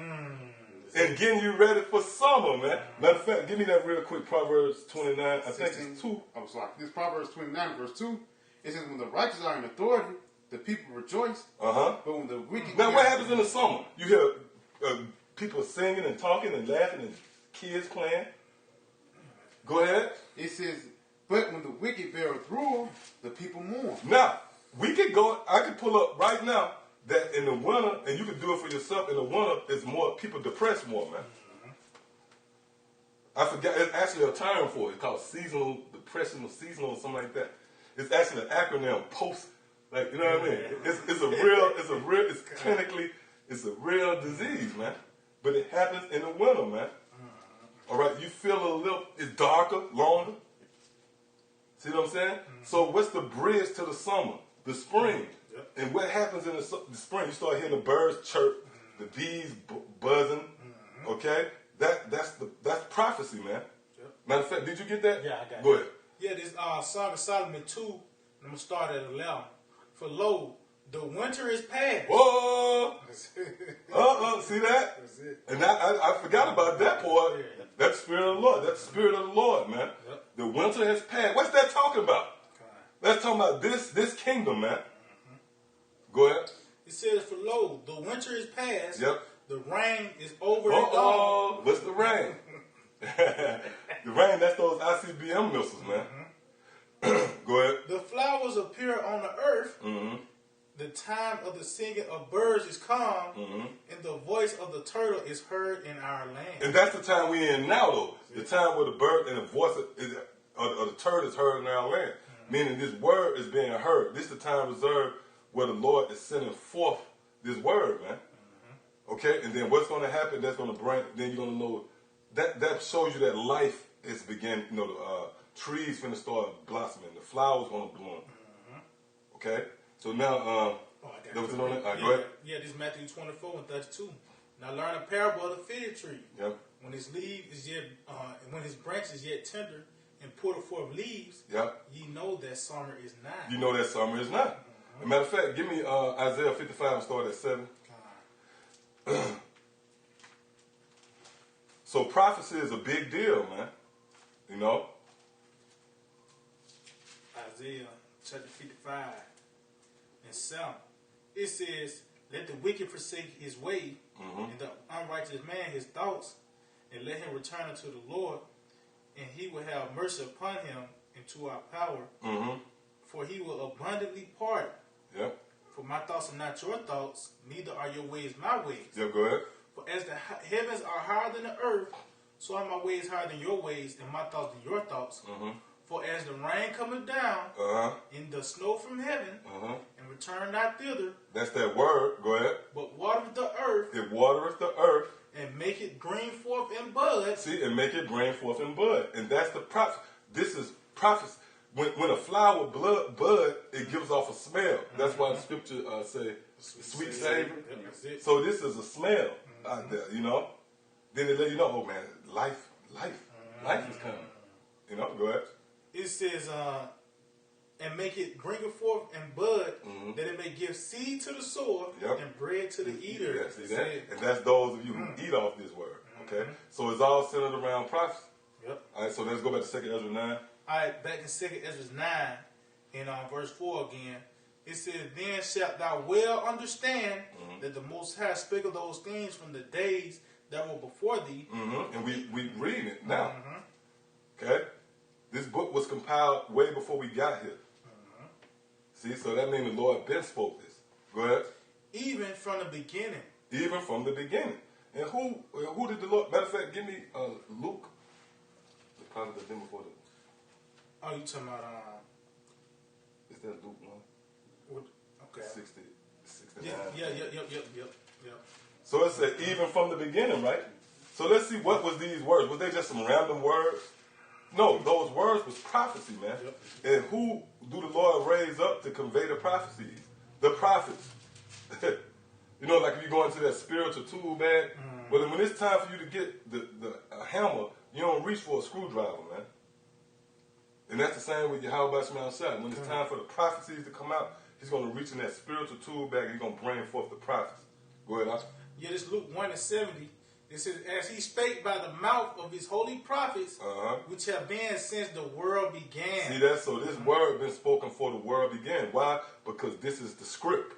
and getting you ready for summer, man. Matter of fact, give me that real quick. Proverbs 29. I think it's 2. I was like, this Proverbs 29, verse 2. It says, when the righteous are in authority, the people rejoice. But when the wicked... Now, what happens in the summer? You hear people singing and talking and laughing and kids playing. Go ahead. It says, but when the wicked beareth rule, the people mourn. Now, I could pull up right now that in the winter, and you can do it for yourself, in the winter, it's more, people depressed more, man. I forgot, it's actually a term for it. It's called seasonal depression or seasonal or something like that. It's actually an acronym, post, like, you know what I mean? It's clinically, it's a real disease, man. But it happens in the winter, man. All right, you feel it's darker, longer. See what I'm saying? So what's the bridge to the summer? The spring. And what happens in the spring? You start hearing the birds chirp, the bees buzzing. Okay, that's prophecy, man. Matter of fact, did you get that? Yeah, I got it. Go ahead. Yeah, this Song of Solomon 2. I'm gonna start at 11. For lo, the winter is past. Whoa! See that? That's it. And I forgot about that part. Yeah. That's the Spirit of the Lord. That's the Spirit of the Lord, man. Yep. The winter has passed. What's that talking about? That's talking about this kingdom, man. Go ahead. It says, for lo, the winter is past. Yep. The rain is over and gone. What's the rain? The rain, that's those ICBM missiles, man. Go ahead. The flowers appear on the earth. The time of the singing of birds is come, and the voice of the turtle is heard in our land. And that's the time we're in now, though. The time where the bird and the voice of the turtle is heard in our land. Meaning this word is being heard. This is the time reserved where the Lord is sending forth this word, man. Okay? And then what's going to happen, that's going to bring, then you're going to know, that shows you that life is beginning, the trees finna start blossoming, the flowers going to bloom. Okay? So now, that was it on it? All right, go ahead. Yeah, this is Matthew 24 and 32. Now learn a parable of the fig tree. Yep. When his leaf is yet, when his branch is yet tender and pulleth forth leaves, Yep. ye know that summer is nigh. You know that summer is not. As a matter of fact, give me Isaiah 55 and start at 7. So prophecy is a big deal, man. You know? Isaiah chapter 55 and 7. It says, let the wicked forsake his way, and the unrighteous man his thoughts, and let him return unto the Lord, and he will have mercy upon him and to our power, for he will abundantly pardon. Yep. For my thoughts are not your thoughts, neither are your ways my ways. Yep, go ahead. For as the heavens are higher than the earth, so are my ways higher than your ways, and my thoughts than your thoughts. For as the rain cometh down, in the snow from heaven, and return not thither, that's that word. Go ahead. but watereth the earth, It watereth the earth. and make it green forth and bud. See, and make it bring forth and bud. And that's the prophecy. This is prophecy. When a flower bud, it gives off a smell. That's why the scripture say sweet savor. That's it. So this is a smell out there, Then they let you know, oh man, life is coming. Go ahead. It says, and make it bring forth and bud, that it may give seed to the sower and bread to the eater. Yeah, see that? And that's those of you who eat off this word. Okay? So it's all centered around prophecy. Yep. All right, so let's go back to 2 Ezra 9. Alright, back in 2 Ezra 9, in verse 4 again, it says, then shalt thou well understand that the Most High spake of those things from the days that were before thee. And we reading it now. Okay? This book was compiled way before we got here. See, so that means the Lord been spoke this. Go ahead. Even from the beginning, even from the beginning. And who did the Lord? Matter of fact, give me Luke. Probably the thing before the. Oh, you talking about Is that Luke 1? What? Okay. 69. Yeah. So it said even from the beginning, right? So let's see, what was these words? Was they just some random words? No, those words was prophecy, man. Yep. And who do the Lord raise up to convey the prophecies? The prophets. You know, like if you go into that spiritual tool bag, but when it's time for you to get the hammer, you don't reach for a screwdriver, man. And that's the same with Yahweh Shemel Shah. When it's time for the prophecies to come out, he's going to reach in that spiritual tool bag and he's going to bring forth the prophets. Go ahead, Oscar. Yeah, this Luke 1:70. It says, as he spake by the mouth of his holy prophets, which have been since the world began. See that? So this word been spoken for the world began. Why? Because this is the script.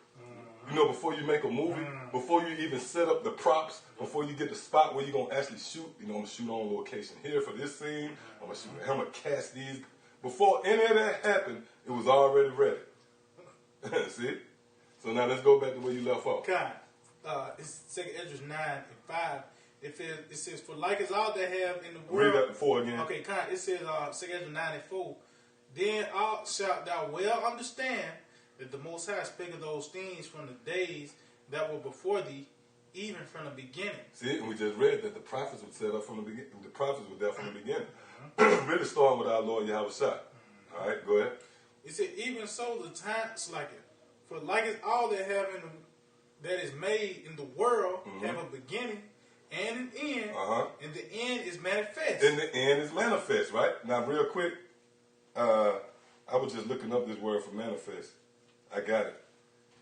You know, before you make a movie, before you even set up the props, before you get the spot where you're going to actually shoot, you know, I'm going to shoot on location here for this scene. I'm going to cast these. Before any of that happened, it was already ready. See? So now let's go back to where you left off. God, it's 2 Esdras 9:5. It says, for like as all that have in the world. Read that before again. Okay, it says 2 Esdras 9:4. Then shalt thou well understand that the Most High spake of those things from the days that were before thee, even from the beginning. See, and we just read that the prophets were set up from the beginning. The prophets were there from the beginning. Really starting with our Lord Yahweh Shah. All right, go ahead. It said, even so the times like it. For like as all that have that is made in the world have a beginning and an end, and the end is manifest. And the end is manifest, right? Now, real quick, I was just looking up this word for manifest. I got it.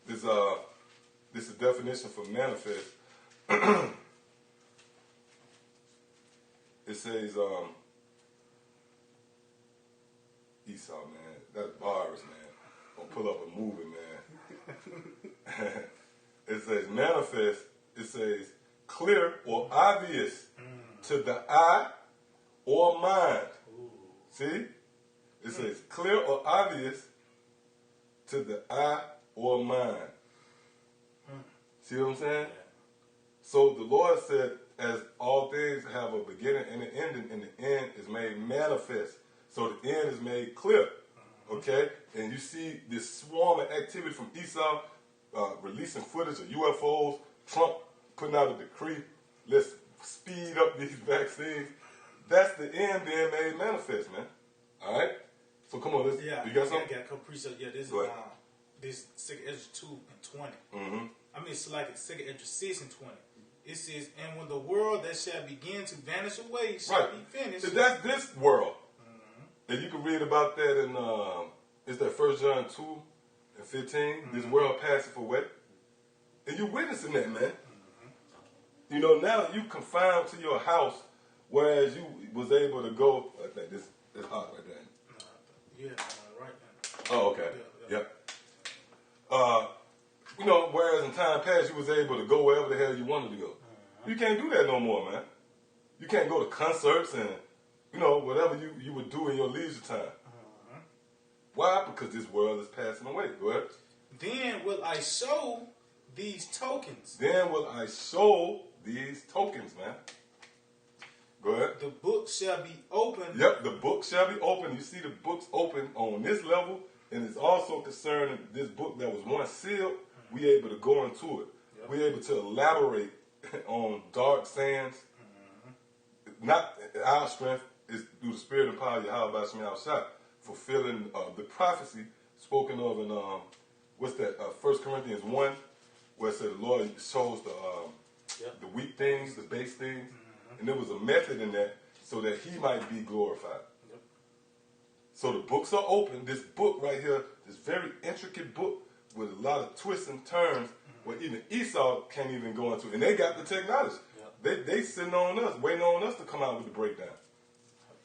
This is a definition for manifest. It says, Esau, man. That's bars, man. Gonna pull up a movie, man. It says manifest. It says clear or obvious to the eye or mind. See? It says clear or obvious to the eye or mind. See what I'm saying? So the Lord said, as all things have a beginning and an ending, and the end is made manifest. So the end is made clear. Okay? And you see this swarm of activity from Esau, releasing footage of UFOs, Trump putting out a decree, let's speed up these vaccines. That's the end being made manifest, man. All right? So come on, let's. Yeah, you got something? I got a couple precepts. Yeah, this is 2 Esdras 2:20. I mean, it's like 2 Esdras 6:20. It says, and when the world that shall begin to vanish away shall be finished. So that's this world. And you can read about that in, it's that 1 John 2:15. This world passeth away. And you're witnessing that, man. You know, now you confined to your house, whereas you was able to go, I think this hot right there. Yeah, right now. Oh, okay. Yep. You know, whereas in time past you was able to go wherever the hell you wanted to go. You can't do that no more, man. You can't go to concerts and, you know, whatever you would do in your leisure time. Why? Because this world is passing away. Go ahead. Then will I show these tokens. Then will I show these tokens, man. Go ahead. The book shall be opened. Yep, the book shall be open. You see the book's open on this level, and it's also concerning this book that was once sealed. We able to go into it. Yep. We able to elaborate on dark sands. Not our strength is through the spirit and power of Yahweh Shemel Shah, fulfilling the prophecy spoken of in what's that? 1 Corinthians 1, where it said the Lord shows the weak things, the base things, and there was a method in that so that He might be glorified. Yep. So the books are open. This book right here, this very intricate book with a lot of twists and turns, where even Esau can't even go into, and they got the technology. They sitting on us, waiting on us to come out with the breakdown.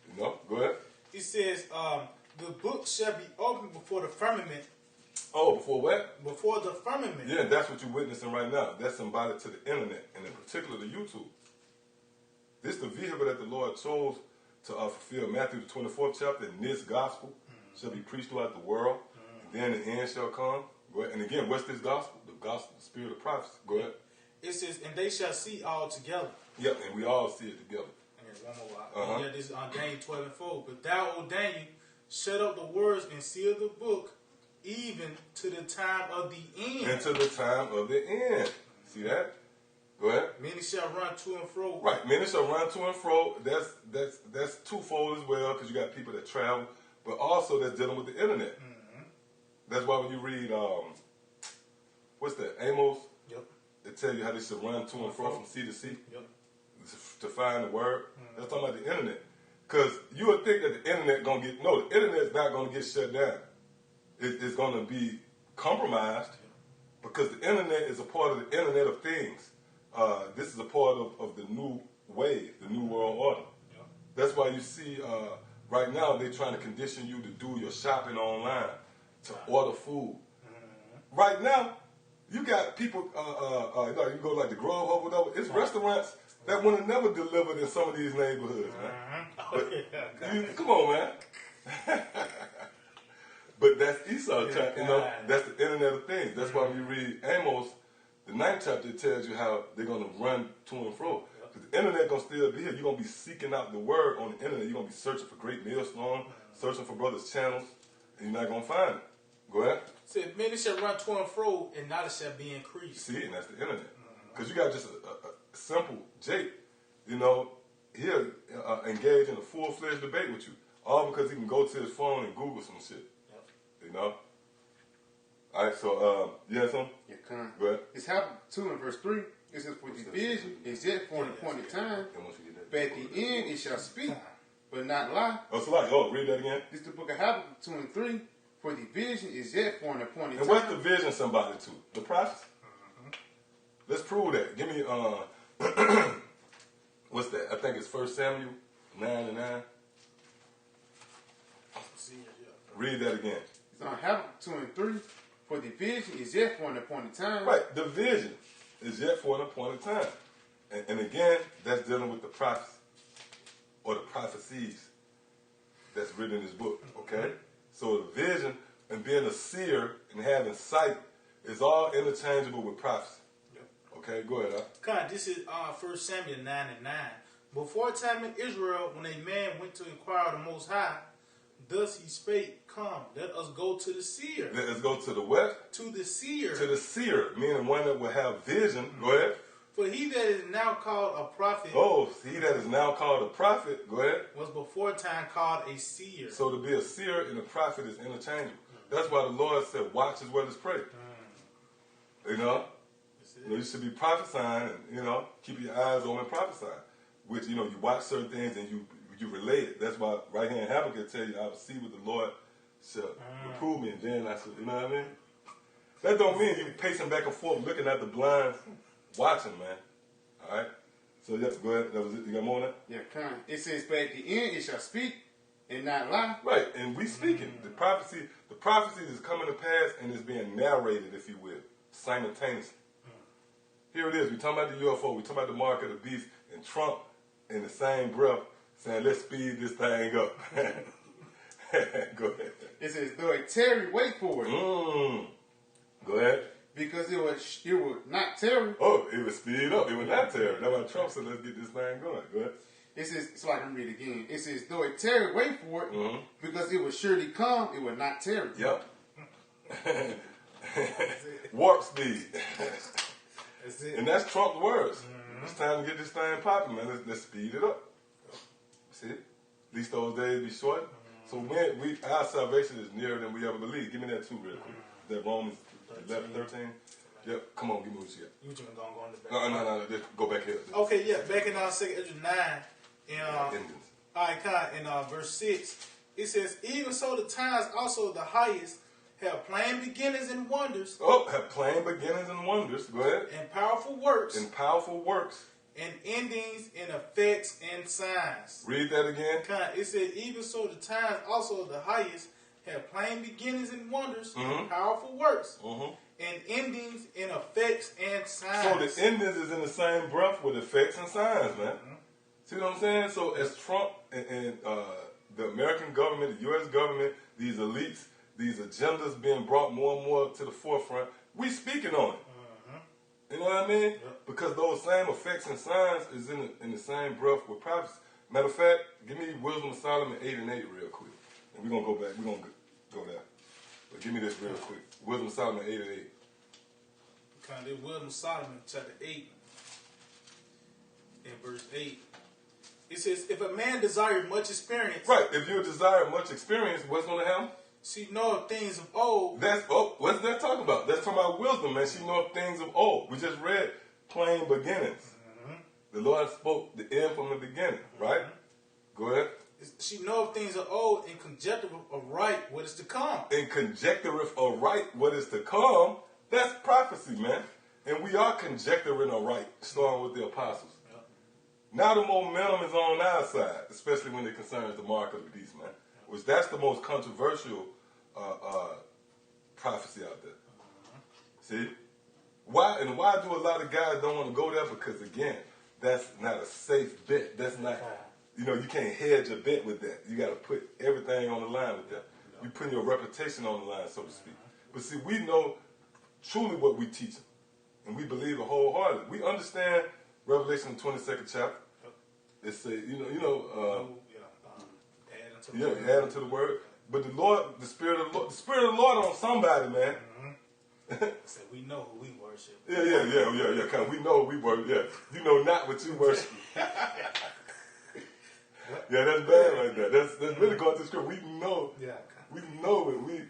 You know, go ahead. It says, the book shall be opened before the firmament. Oh, before what? Before the firmament. Yeah, that's what you're witnessing right now. That's symbolic to the internet, and in particular the YouTube. This is the vehicle that the Lord chose to fulfill Matthew the 24th chapter, and this gospel shall be preached throughout the world, and then the end shall come. Go ahead. And again, what's this gospel? The gospel, the spirit of prophecy. Go ahead. It says, and they shall see all together. Yep, and we all see it together. And one more. Yeah, this is on Daniel 12:4. But thou, O Daniel, shut up the words and seal the book, even to the time of the end. Until the time of the end. See that? Go ahead. Many shall run to and fro. Right, many shall run to and fro. That's twofold as well, because you got people that travel, but also that's dealing with the internet. Mm-hmm. That's why when you read, what's that, Amos? Yep. It tells you how they should run to and fro from sea to sea. Yep. To find the word. Mm-hmm. That's talking about the internet. Because you would think that the internet the internet's not going to get shut down. It's going to be compromised because the internet is a part of the Internet of Things. This is a part of the new wave, the new world order. Yeah. That's why you see right now they're trying to condition you to do your shopping online, to order food. Mm-hmm. Right now, you got people, you can go like the Grove or whatever. It's restaurants that would have never delivered in some of these neighborhoods, man. But, come on, man. But that's Esau, that's the Internet of Things. That's why when you read Amos, the 9th chapter, it tells you how they're going to run to and fro. Because the internet going to still be here. You're going to be seeking out the word on the internet. You're going to be searching for Great Millstone, searching for brothers' channels, and you're not going to find it. Go ahead. So many shall run to and fro, and knowledge shall be increased. See, and that's the internet. Because you got just a simple Jake, he'll engage in a full-fledged debate with you. All because he can go to his phone and Google some shit. Yep. All right, so you have something? Yeah, come. Go ahead. It's Habakkuk 2 and verse 3. It says, for the vision is yet for an appointed time, but at the end it shall speak, but not lie. Read that again. This is the book of Habakkuk 2 and 3. For the vision is yet for an appointed time. And what's the vision somebody to? The prophets? Mm-hmm. Let's prove that. Give me, what's that? I think it's 1 Samuel 9:9. Read that again. It's on Habakkuk 2 and 3. For the vision is yet for an appointed time. Right, the vision is yet for an appointed time. And again, that's dealing with the prophets or the prophecies that's written in this book, okay? So the vision and being a seer and having sight is all interchangeable with prophecy. Yep. Okay, go ahead. God, this is 1 Samuel 9:9. Before time in Israel, when a man went to inquire of the Most High, thus he spake, come, let us go to the seer. Let us go to the what? To the seer. To the seer, meaning one that will have vision. Go ahead. For he that is now called a prophet. Oh, he that is now called a prophet. Go ahead. Was before time called a seer. So to be a seer and a prophet is interchangeable. That's why the Lord said, watch as well as pray. You should be prophesying and, keep your eyes open and prophesying. Which, you watch certain things and you relate it. That's why right here in Habakkuk tell you, I will see what the Lord shall reprove me, and then I shall, you know what I mean? That don't mean you pacing back and forth, looking at the blinds, watching, man. All right? So, yeah, go ahead. That was it. You got more on that? Yeah, kind. It says, but at the end it shall speak and not lie. Right, and we speaking. The prophecy is coming to pass and it's being narrated, if you will, simultaneously. Here it is. We're talking about the UFO. We're talking about the mark of the beast, and Trump in the same breath saying, let's speed this thing up. Go ahead. It says, though it tarry, wait for it. Go ahead. Because it would not tarry. Oh, it would speed up. It would not tarry. That's why Trump said, let's get this thing going. Go ahead. It says, so I can read it again. It says, though it tarry, wait for it, because it will surely come, it will not tarry. Yep. Warp speed. That's it. And that's Trump's words. It's time to get this thing popping, man. Let's speed it up. See? At least those days be short. So our salvation is nearer than we ever believed. Give me that too real quick. That Romans 11:13. Yep. Come on, give me what you got. You just gonna go in the back. No. Just go back here. Okay, yeah. Back in 2 Ezra 9, in verse 6, it says, even so the times also the highest have plain beginnings and wonders. Oh, have plain beginnings and wonders. Go ahead. And powerful works. And powerful works. And endings and effects and signs. Read that again. It said, even so the times also the highest have plain beginnings and wonders, and powerful works, and endings and effects and signs. So the endings is in the same breath with effects and signs, man. See what I'm saying? So as Trump and the American government, the U.S. government, these elites, these agendas being brought more and more to the forefront, we speaking on it. You know what I mean? Yep. Because those same effects and signs is in the same breath with prophecy. Matter of fact, give me Wisdom of Solomon 8 and 8 real quick. And we're going to go back. We're going to go there. But give me this real quick. Wisdom of Solomon 8 and 8. Kind of Wisdom of Solomon, chapter 8, and verse 8. It says, if a man desires much experience. Right. If you desire much experience, what's going to happen? She knoweth things of old. What's that talking about? That's talking about wisdom, man. She knoweth things of old. We just read plain beginnings. Mm-hmm. The Lord spoke the end from the beginning, right? Mm-hmm. Go ahead. She knoweth things of old and conjectureth of right what is to come. And conjectureth of right what is to come. That's prophecy, man. And we are conjecturing of right, starting with the apostles. Yep. Now the momentum is on our side, especially when it concerns the mark of the beast, man. Which that's the most controversial prophecy out there. See? Why do a lot of guys don't want to go there? Because again, that's not a safe bet. That's not, you can't hedge a bet with that. You got to put everything on the line with that. You put your reputation on the line, so to speak. But see, we know truly what we teach them. And we believe it wholeheartedly. We understand Revelation 22nd chapter. It says, add them to the word. But the Lord, the Spirit of the Lord on somebody, man. Mm-hmm. So we know who we worship. Yeah. Cause we know we worship. Yeah, you know not what you worship. Yeah, that's bad right there. That's really going to the script. We know. Yeah. We know it.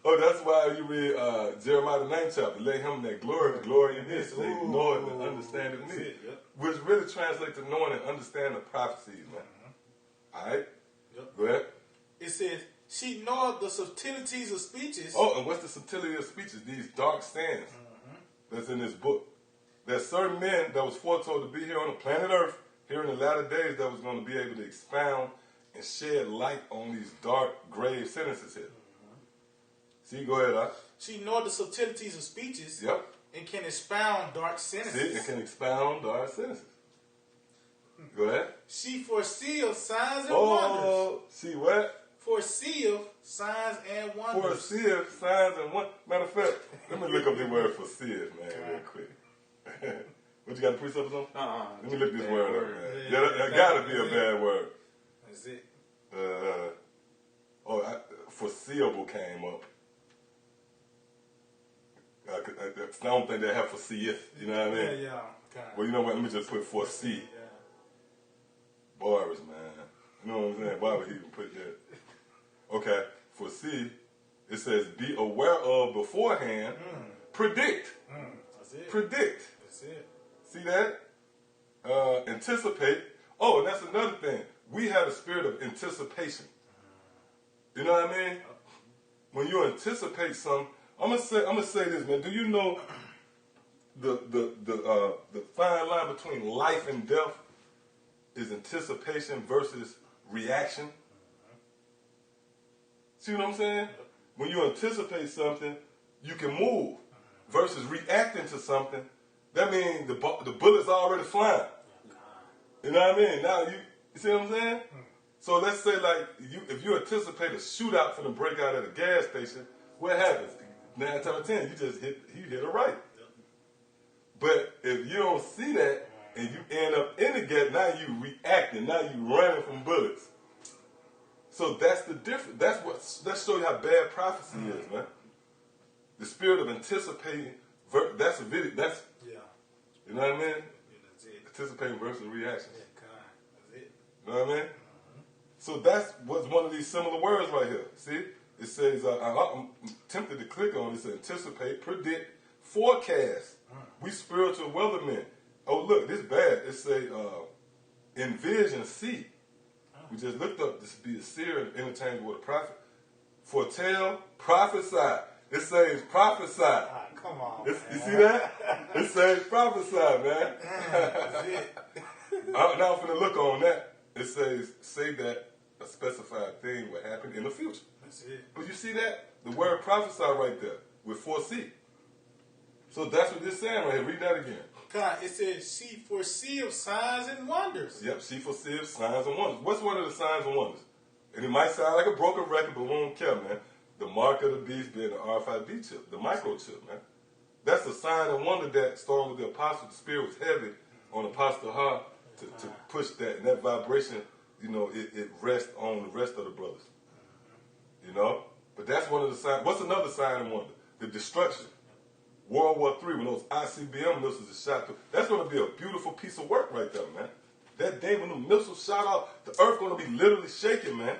That's why you read Jeremiah the 9th chapter. Let him that glory in this. They know it and understand it. Yep. Which really translates to knowing and understanding the prophecies, man. Mm-hmm. All right. Yep. Go ahead. It says, she knoweth the subtleties of speeches. Oh, and what's the subtlety of speeches? These dark sayings that's in this book. There's certain men that was foretold to be here on the planet Earth, here in the latter days, that was going to be able to expound and shed light on these dark, grave sentences here. See, go ahead, Doc. She knoweth the subtleties of speeches. Yep. And can expound dark sentences. See, it can expound dark sentences. Go ahead. She foreseeth signs and wonders. See what? Foreseeth signs and wonders. Foreseeth signs and wonders. Matter of fact, let me look up the word foreseeth, man, real quick. What, you got to preach up or something? Let me look this word up, man. Yeah, that got to be a bad word. That's it. Foreseeable came up. I don't think they have foreseeth. You know what I mean? Yeah. Well, you know what? Let me just put foresee. Yeah. Bars, man. You know what I'm saying? Why would he even put that? Okay. Foresee. It says be aware of beforehand. Predict. That's it. Predict. That's it. See that? Anticipate. Oh, and that's another thing. We have a spirit of anticipation. You know what I mean? When you anticipate something, I'm gonna say this, man. Do you know the fine line between life and death is anticipation versus reaction? See what I'm saying? When you anticipate something, you can move. Versus reacting to something, that means the bullet's already flying. You know what I mean? Now you see what I'm saying? So let's say if you anticipate a shootout finna break out at a gas station, what happens? 9 times out of 10, you hit a right. But if you don't see that and you end up in the gas, now you reacting, now you running from bullets. So that's the difference. Let's show you how bad prophecy is, man. The spirit of anticipating, that's a video. That's you know what I mean? Yeah, that's it. Anticipating versus reaction. Yeah, that's it. You know what I mean? So that's what's one of these similar words right here. See? It says, I'm tempted to click on it. It says anticipate, predict, forecast. We spiritual weathermen. Oh, look, this bad. It says envision, see. We just looked up this be a seer and interchangeable with a prophet. Foretell, prophesy. It says prophesy. Come on. You see that? It says prophesy, man. That's it. Now I'm finna look on that. It says, say that a specified thing will happen in the future. That's it. But you see that? The word prophesy right there with foresee. So that's what it's saying right here. Read that again. God, it says she foreseeth signs and wonders. Yep, she foreseeth signs and wonders. What's one of the signs and wonders? And it might sound like a broken record, but we don't care, man. The mark of the beast being the RFID chip, the microchip, man. that's a sign and wonder that starting with the apostle, the spirit was heavy on Apostle Ha to push that, and that vibration, you know, it rests on the rest of the brothers. You know? But that's one of the signs. What's another sign and wonder? The destruction. World War III, when those ICBM missiles are shot through, that's going to be a beautiful piece of work right there, man. That day when the missiles shot out, the earth going to be literally shaking, man.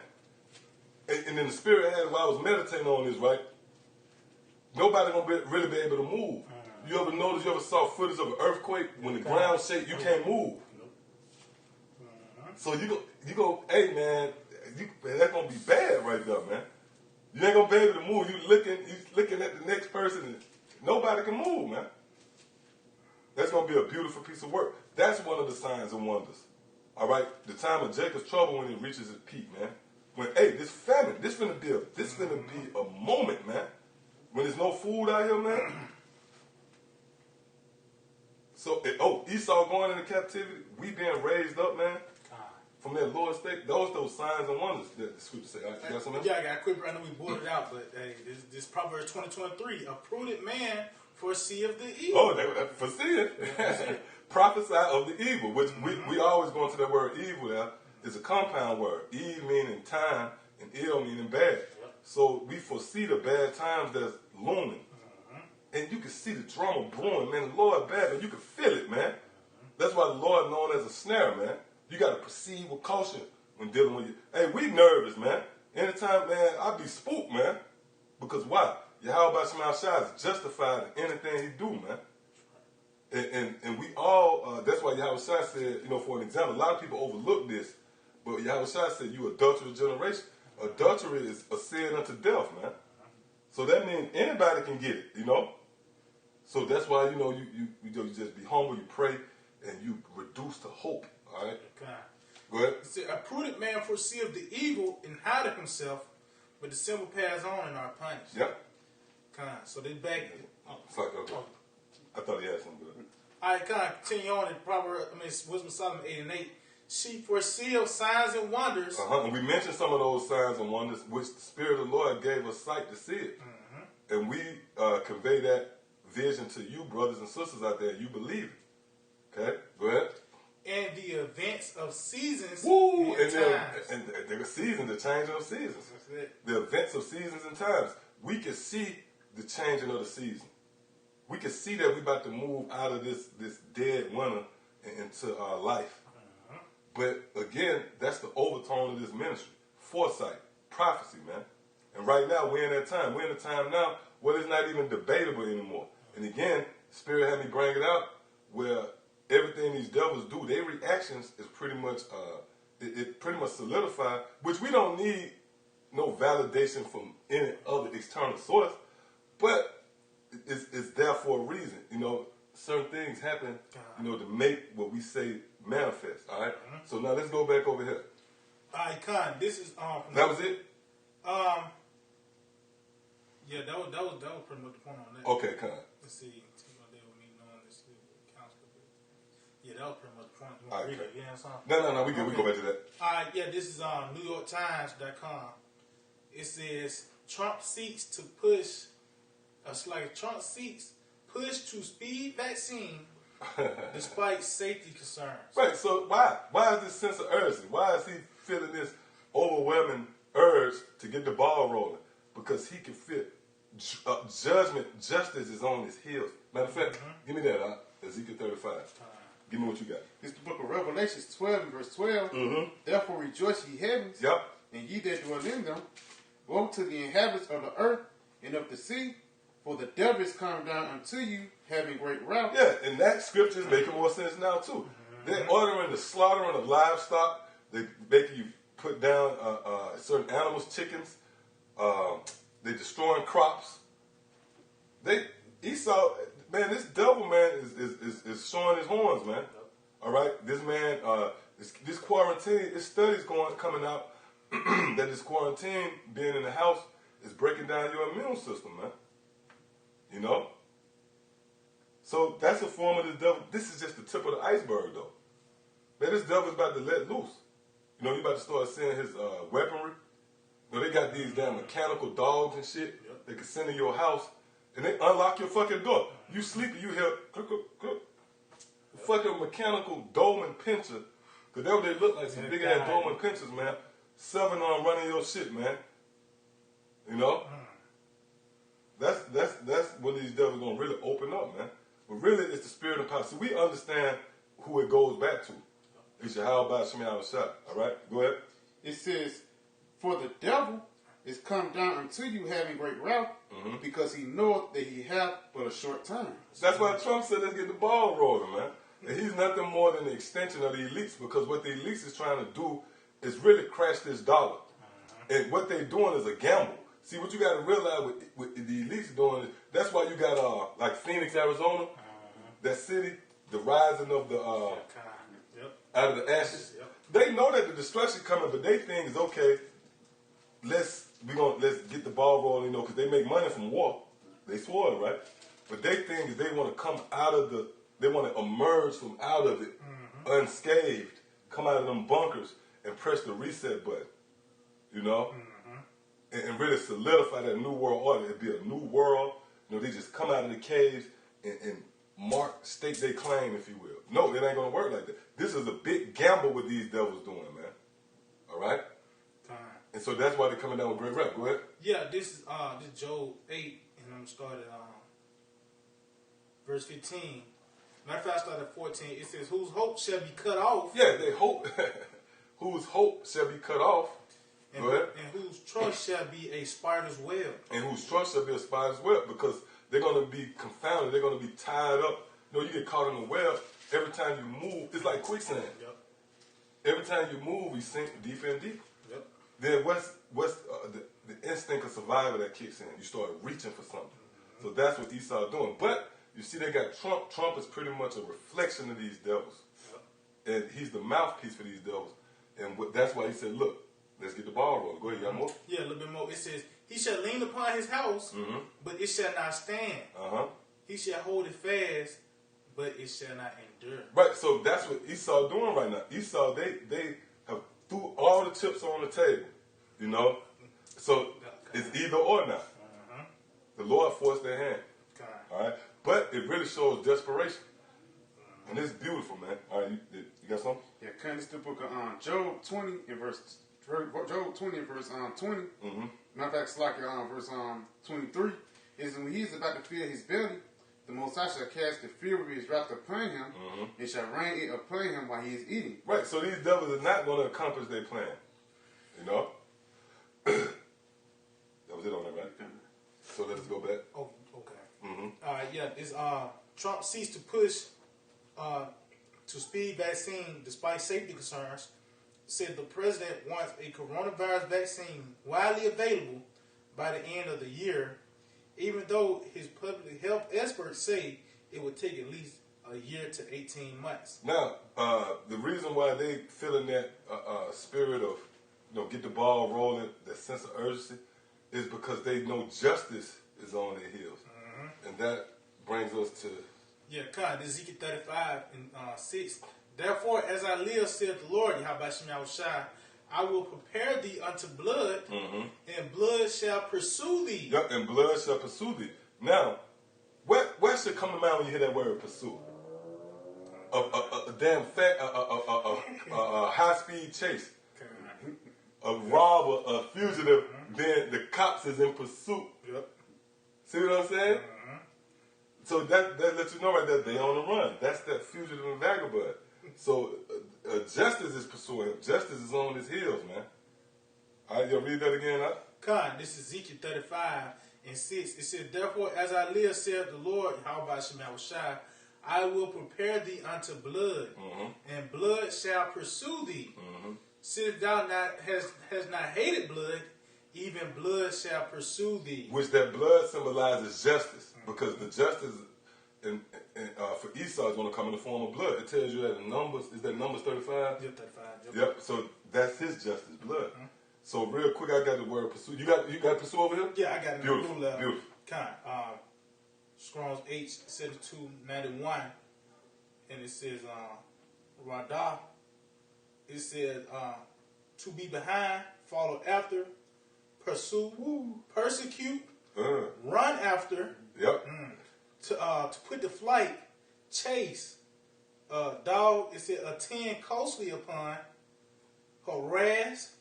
And in the spirit had, while I was meditating on this, right, nobody going to really be able to move. You ever notice, you ever saw footage of an earthquake? When the ground shake, you can't move. So you go, hey, man, that's going to be bad right there, man. You ain't going to be able to move. You looking at the next person, and nobody can move, man. That's going to be a beautiful piece of work. That's one of the signs and wonders. All right? The time of Jacob's trouble when it reaches its peak, man. When, hey, this famine, this finna be a moment, man. When there's no food out here, man. So, Esau going into captivity, we being raised up, man. From that lower state, those signs and wonders that the scripture say. You got something? Yeah, I got quick. I know we bored it out, but hey, this Proverbs 20:23, a prudent man foreseeth the evil. Oh, that foreseeing. Prophesy of the evil, which we always go into that word evil there. It's a compound word. Eve meaning time and ill meaning bad. Yep. So we foresee the bad times that's looming. And you can see the drama brewing, man. The Lord bad, man. You can feel it, man. That's why the Lord known as a snare, man. You got to proceed with caution when dealing with you. Hey, we nervous, man. Anytime, man, I be spooked, man. Because why? Yahweh Shema Shai is justified in anything he do, man. And we all, that's why Yahweh Shai said, you know, for an example, a lot of people overlook this, but Yahweh Shai said, you adulterous generation. Adultery is a sin unto death, man. So that means anybody can get it, you know. So that's why, you know, you just be humble, you pray, and you reduce to hope. All right. Okay. Go ahead. It said, a prudent man foreseeth the evil and hideth himself, but the simple pass on and are punished. Yep. So they back. I thought he had something good. All right, continue on in Proverbs. Wisdom of Solomon 8 and 8. She foreseeth signs and wonders. And we mentioned some of those signs and wonders, which the Spirit of the Lord gave us sight to see it. And we convey that vision to you, brothers and sisters out there. You believe it. Okay. Go ahead. And the events of seasons and times. And the seasons, the changing of seasons. That's it. The events of seasons and times. We can see the changing of the season. We can see that we're about to move out of this dead winter into our life. But again, that's the overtone of this ministry. Foresight, prophecy, man. And right now, we're in that time. We're in a time now where it's not even debatable anymore. And again, Spirit had me bring it out where everything these devils do, their reactions is pretty much, it pretty much solidified, which we don't need no validation from any other external source, but it's there for a reason. You know, certain things happen, you know, to make what we say manifest, all right? So now let's go back over here. All right, Con, this is... that was it? Yeah, that was pretty much the point on that. Okay, Con. Let's see. Yeah, that was pretty much the point. You want to read it? You know something? No, we good. We go back to that. All right, yeah, this is NewYorkTimes.com. It says, Trump seeks to push to speed vaccine despite safety concerns. Right, so why? Why is this sense of urgency? Why is he feeling this overwhelming urge to get the ball rolling? Because he can feel judgment, justice is on his heels. Matter of fact, give me that, Ezekiel 35. Give me what you got. It's the book of Revelations 12 and verse 12. Therefore rejoice ye heavens, and ye that dwell in them. Woe to the inhabitants of the earth and of the sea, for the devil is come down unto you, having great wrath. Yeah, and that scripture is making more sense now too. They're ordering the slaughtering of livestock. They're making you put down certain animals, chickens. They're destroying crops. Esau, man, this devil, man, is showing his horns, man. All right? This man, this quarantine, this study's coming out that this quarantine, being in the house, is breaking down your immune system, man. You know? So that's a form of the devil. This is just the tip of the iceberg, though. Man, this devil's about to let loose. You know, he's about to start seeing his weaponry. You know, they got these damn mechanical dogs and shit. They can send in your house, and they unlock your fucking door. You sleeping, you hear fucking mechanical Dolman pincher. Cause that's what they look like, some big ass Dolman pinchers, man. 7 on running your shit, man. You know? That's when these devils gonna really open up, man. But really, it's the spirit of power. See, we understand who it goes back to. It's Yahweh Shemi Awashai. All right, go ahead. It says, "For the devil is come down unto you having great wrath, because he knoweth that he hath but a short time." That's why Trump said, "Let's get the ball rolling, man." And he's nothing more than an extension of the elites, because what the elites is trying to do is really crash this dollar. And what they're doing is a gamble. See, what you got to realize with the elites doing is, that's why you got like Phoenix, Arizona, that city, the rising of the out of the ashes. They know that the destruction coming, but they think is okay. Let's get the ball rolling, you know, because they make money from war. They swore it, right? But they think is they want to come out of they want to emerge from out of it unscathed, come out of them bunkers and press the reset button, you know, and really solidify that new world order. It'd be a new world. You know, they just come out of the caves and stake their claim, if you will. No, it ain't gonna work like that. This is a big gamble what these devils doing, man. All right. And so that's why they're coming down with great rep. Go ahead. Yeah, this is Job 8, and I'm starting verse 15. Matter of fact, I started at 14. It says, "Whose hope shall be cut off?" Yeah, they hope. Whose hope shall be cut off? Go ahead. And whose trust shall be a spider's web. And whose trust shall be a spider's web, because they're going to be confounded. They're going to be tied up. You know, you get caught in the web. Every time you move, it's like quicksand. Yep. Every time you move, you sink deeper and deeper. Yep. Then what's the instinct of survival that kicks in? You start reaching for something. So that's what Esau doing. But you see, they got Trump. Trump is pretty much a reflection of these devils. Yep. And he's the mouthpiece for these devils. And that's why he said, look, let's get the ball rolling. Go ahead, you got more? Yeah, a little bit more. It says, "He shall lean upon his house, but it shall not stand. He shall hold it fast, but it shall not endure." Right, so that's what Esau doing right now. Esau, they have threw all the chips on the table, you know? So it's either or now. The Lord forced their hand. All right? But it really shows desperation. And it's beautiful, man. All right, you got something? Yeah, kind of the book of Job 20 and verse 20. Matter of fact, it's like verse 23 is when he is about to fill his belly, the Most High shall cast the fury of his wrath upon him, and shall rain it upon him while he is eating. Right, so these devils are not going to accomplish their plan. You know? That was it on that, right? So let's go back. Oh, okay. All right, yeah. It's, Trump ceased to push to speed vaccine despite safety concerns. Said the president wants a coronavirus vaccine widely available by the end of the year, even though his public health experts say it would take at least a year to 18 months. Now, the reason why they feeling that spirit of, you know, get the ball rolling, that sense of urgency, is because they know justice is on their heels. And that brings us to... Yeah, God, Ezekiel 35 and 6. "Therefore, as I live, saith the Lord, Yahweh Shemi Awashai, I will prepare thee unto blood, and blood shall pursue thee." Yep, and blood shall pursue thee. Now, what should come to mind when you hear that word pursue? A damn high-speed chase. A robber, a fugitive, then the cops is in pursuit. Yep. See what I'm saying? So that lets you know right there, they on the run. That's that fugitive and vagabond. So justice is pursuing him. Justice is on his heels, man. All right, you'll read that again, huh? Con, this is Ezekiel 35 and 6. It says, "Therefore, as I live, saith the Lord, Yahweh Shemi Awashai, I will prepare thee unto blood, and blood shall pursue thee. Since thou has not hated blood, even blood shall pursue thee." Which that blood symbolizes justice, because the justice for Esau is going to come in the form of blood. It tells you that in Numbers, is that Numbers 35? Yep, 35. Yep. So that's his justice, blood. So real quick, I got the word pursue. You got pursue over here? Yeah, I got it. Beautiful. Beautiful. Kind. Strong's H7291, and it says Radah. It says to be behind, follow after, pursue, persecute, run after. Yep. to put to flight, chase, dog, it said attend closely upon, harass.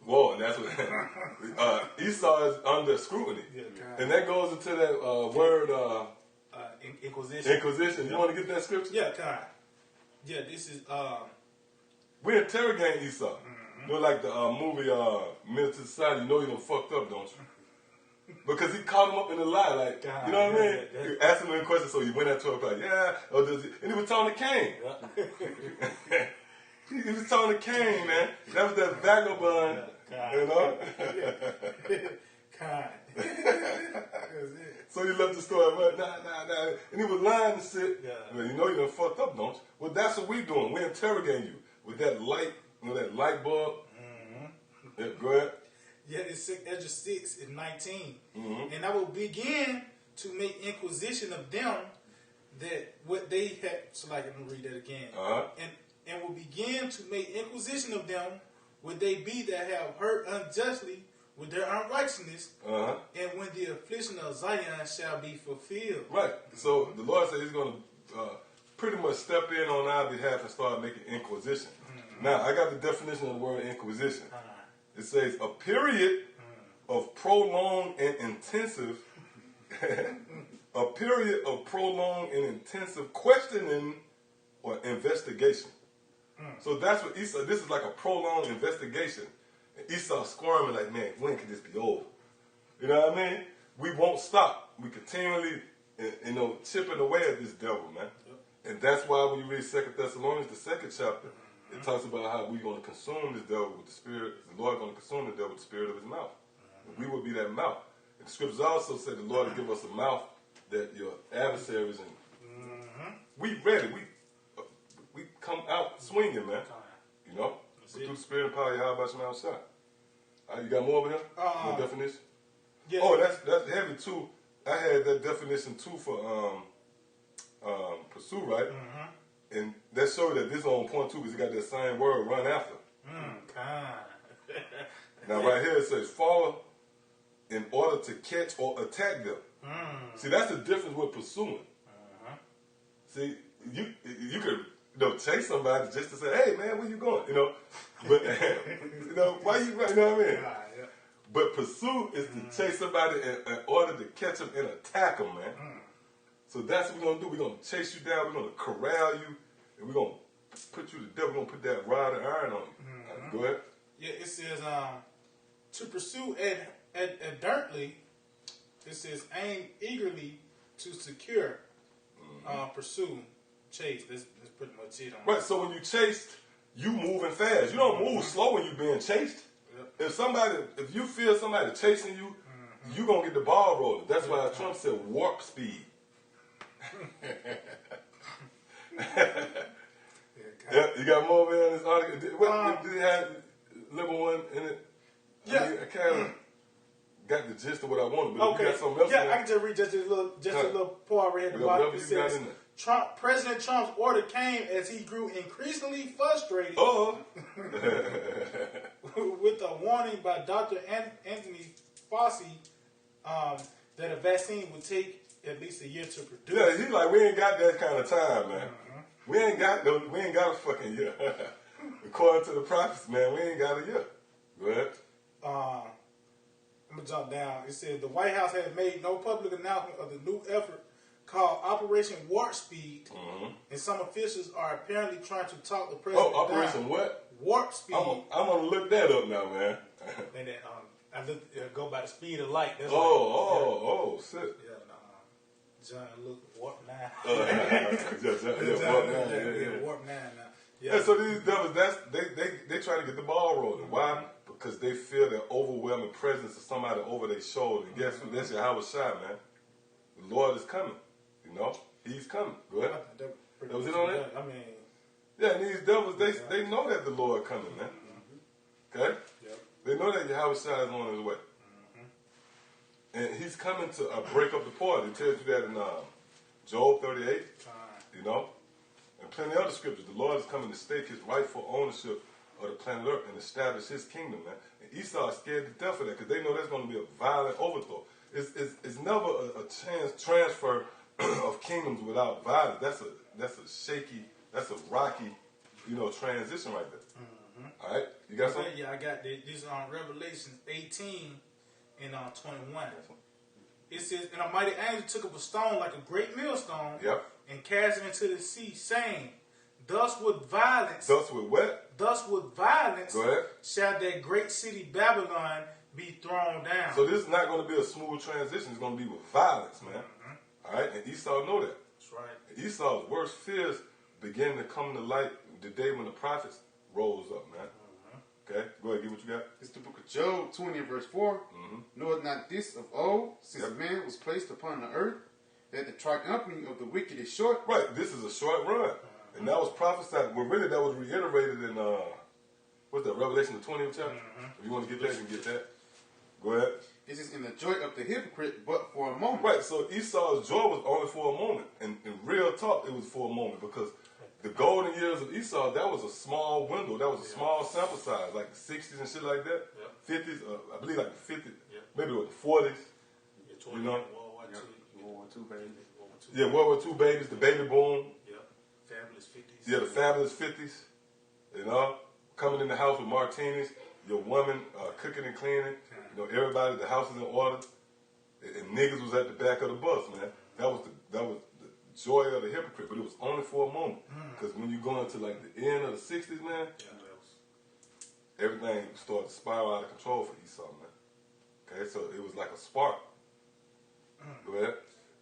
Whoa, and that's what Esau is under scrutiny. Yeah, and that goes into that word Inquisition. Inquisition. You want to get that scripture? Yeah, kind. Yeah, this is we interrogate Esau. Mm-hmm. You know, like the movie Menace to Society. You know he done fucked up, don't you? Because he caught him up in the lie, like, God, you know what I mean? You asked him a question, so he went at 12 o'clock, yeah, or does he? And he was talking to Cain. Yeah. he was talking to Cain, man. That was that vagabond, you know? God. So he left the story, but nah. And he was lying to sit. Yeah. You know you done fucked up, don't you? Well, that's what we doing. We interrogating you with that light, you know, that light bulb. Mm-hmm. Yeah, go ahead. Yeah, it's Ezra 6 and 19. Mm-hmm. And I will begin to make inquisition of them that what they had. So, like, I'm gonna read that again. Uh-huh. And will begin to make inquisition of them would they be that have hurt unjustly with their unrighteousness, uh-huh. and when the affliction of Zion shall be fulfilled. Right. So the Lord said He's going to pretty much step in on our behalf and start making inquisition. Mm-hmm. Now, I got the definition of the word inquisition. Uh-huh. It says a period of prolonged and intensive, a period of prolonged and intensive questioning or investigation. So that's what Esau. This is like a prolonged investigation. Esau squirming like, man, when can this be over? You know what I mean? We won't stop. We continually, you know, chipping away at this devil, man. Yep. And that's why when you read 2 Thessalonians, the 2nd chapter, it talks about how we're going to consume this devil with the spirit. The Lord is going to consume the devil with the spirit of His mouth. And we will be that mouth. And the scriptures also say the Lord will give us a mouth that your adversaries and we ready. We come out swinging, man. You know? Through the spirit and power, how about your mouth shot? You got more over here? More definition? Yeah. Oh, that's heavy too. I had that definition too for pursue, right? Mm-hmm. And that showed that this is on point too because it got that same word, run after. Now right here it says follow in order to catch or attack them. See, that's the difference with pursuing. See, you could chase somebody just to say, hey man, where you going? You know, but you know, why you know what I mean? Yeah. But pursue is to chase somebody in order to catch them and attack them, man. So that's what we're gonna do. We're gonna chase you down. We're gonna corral you, and we're gonna put you to death. We're gonna put that rod of iron on you. Go ahead. Yeah, it says to pursue adroitly. It says aim eagerly to secure, pursue, chase. That's pretty much it. Right. So when you chased, you moving fast. You don't move slow when you're being chased. Yep. If you feel somebody chasing you, you're gonna get the ball rolling. That's why Trump said warp speed. Yeah, you got more over there in this article. Did it have number one in it? Yeah. I mean, I kind of got the gist of what I wanted, but you got something else. Yeah, I can just read just a little part right here. It says, President Trump's order came as he grew increasingly frustrated with a warning by Dr. Anthony Fauci that a vaccine would take at least a year to produce. Yeah, he's like, we ain't got that kind of time, man. We ain't got a fucking year. According to the prophets, man, we ain't got a year. Go ahead. I'm gonna jump down. It says the White House has made no public announcement of the new effort called Operation Warp Speed, and some officials are apparently trying to talk the president. Oh, Operation what? Warp Speed. I'm gonna look that up now, man. And then I go by the speed of light. That's shit. Yeah, John, look, Warp 9. Warp 9 now. Yeah, so these devils, they try to get the ball rolling. Why? Because they feel the overwhelming presence of somebody over their shoulder. And guess who? That's Yahweh Shai, man. The Lord is coming. You know? He's coming. Go ahead. That was it on that? I mean... Yeah, and these devils, they know that the Lord coming, man. Okay? Yep. They know that Yahweh Shai is on his way. And he's coming to break up the party. It tells you that in Job 38. You know? And plenty of other scriptures. The Lord is coming to stake his rightful ownership of the planet Earth and establish his kingdom, man. And Esau is scared to death of that because they know that's going to be a violent overthrow. It's never a transfer of kingdoms without violence. That's a shaky, that's a rocky, transition right there. Mm-hmm. All right, you got something? Yeah, I got this on Revelation 18 and 21. It says, and a mighty angel took up a stone like a great millstone, and cast it into the sea, saying, "Thus with violence." Thus with what? Thus with violence. Go ahead. Shall that great city Babylon be thrown down. So this is not going to be a smooth transition. It's going to be with violence, man. Mm-hmm. All right, and Esau know that. That's right. And Esau's worst fears begin to come to light the day when the prophets rose up, man. Okay, go ahead, get what you got. It's the book of Job 20 and verse 4. Knoweth not this of old, since man was placed upon the earth, that the triumphing of the wicked is short. Right, this is a short run. And that was prophesied. Well, really, that was reiterated in, what's that, Revelation, the 20th chapter? If you want to get that, you can get that. Go ahead. This is in the joy of the hypocrite, but for a moment. Right, so Esau's joy was only for a moment. And in real talk, it was for a moment because the golden years of Esau, that was a small window. That was a small sample size, like the 60s and shit like that. 50s, I believe like the 50s, maybe the 40s. You know? World War II babies. Yeah, World War II babies, the baby boom. Fabulous 50s. Yeah, the fabulous 50s. You know? Coming in the house with martinis, your woman cooking and cleaning. Everybody, the house is in order. And niggas was at the back of the bus, man. That was the joy of the hypocrite, but it was only for a moment. Because when you go into like the end of the 60s, man, everything started to spiral out of control for Esau, man. Okay, so it was like a spark. Go ahead.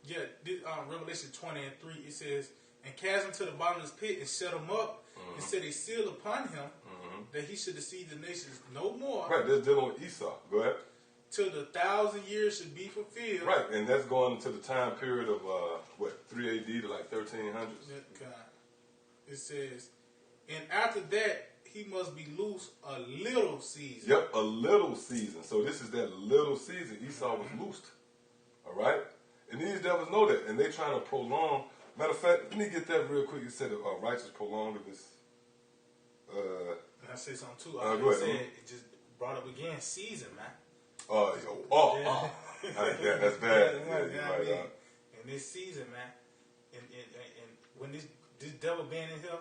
Yeah, this, Revelation 20 and 3, it says, and cast him to the bottomless pit and shut him up, and set a seal upon him, that he should deceive the nations no more. Right, that's dealing with Esau. Go ahead. Till the 1,000 years should be fulfilled. Right, and that's going into the time period of, 3 AD to like 1300s. It says, and after that, he must be loose a little season. Yep, a little season. So this is that little season. Esau was loosed. All right? And these devils know that, and they trying to prolong. Matter of fact, let me get that real quick. You said righteous prolonged of this. And I say something too. Go ahead. It just brought up again season, man. Yeah, that's bad. And this season, man, and when this devil being in here,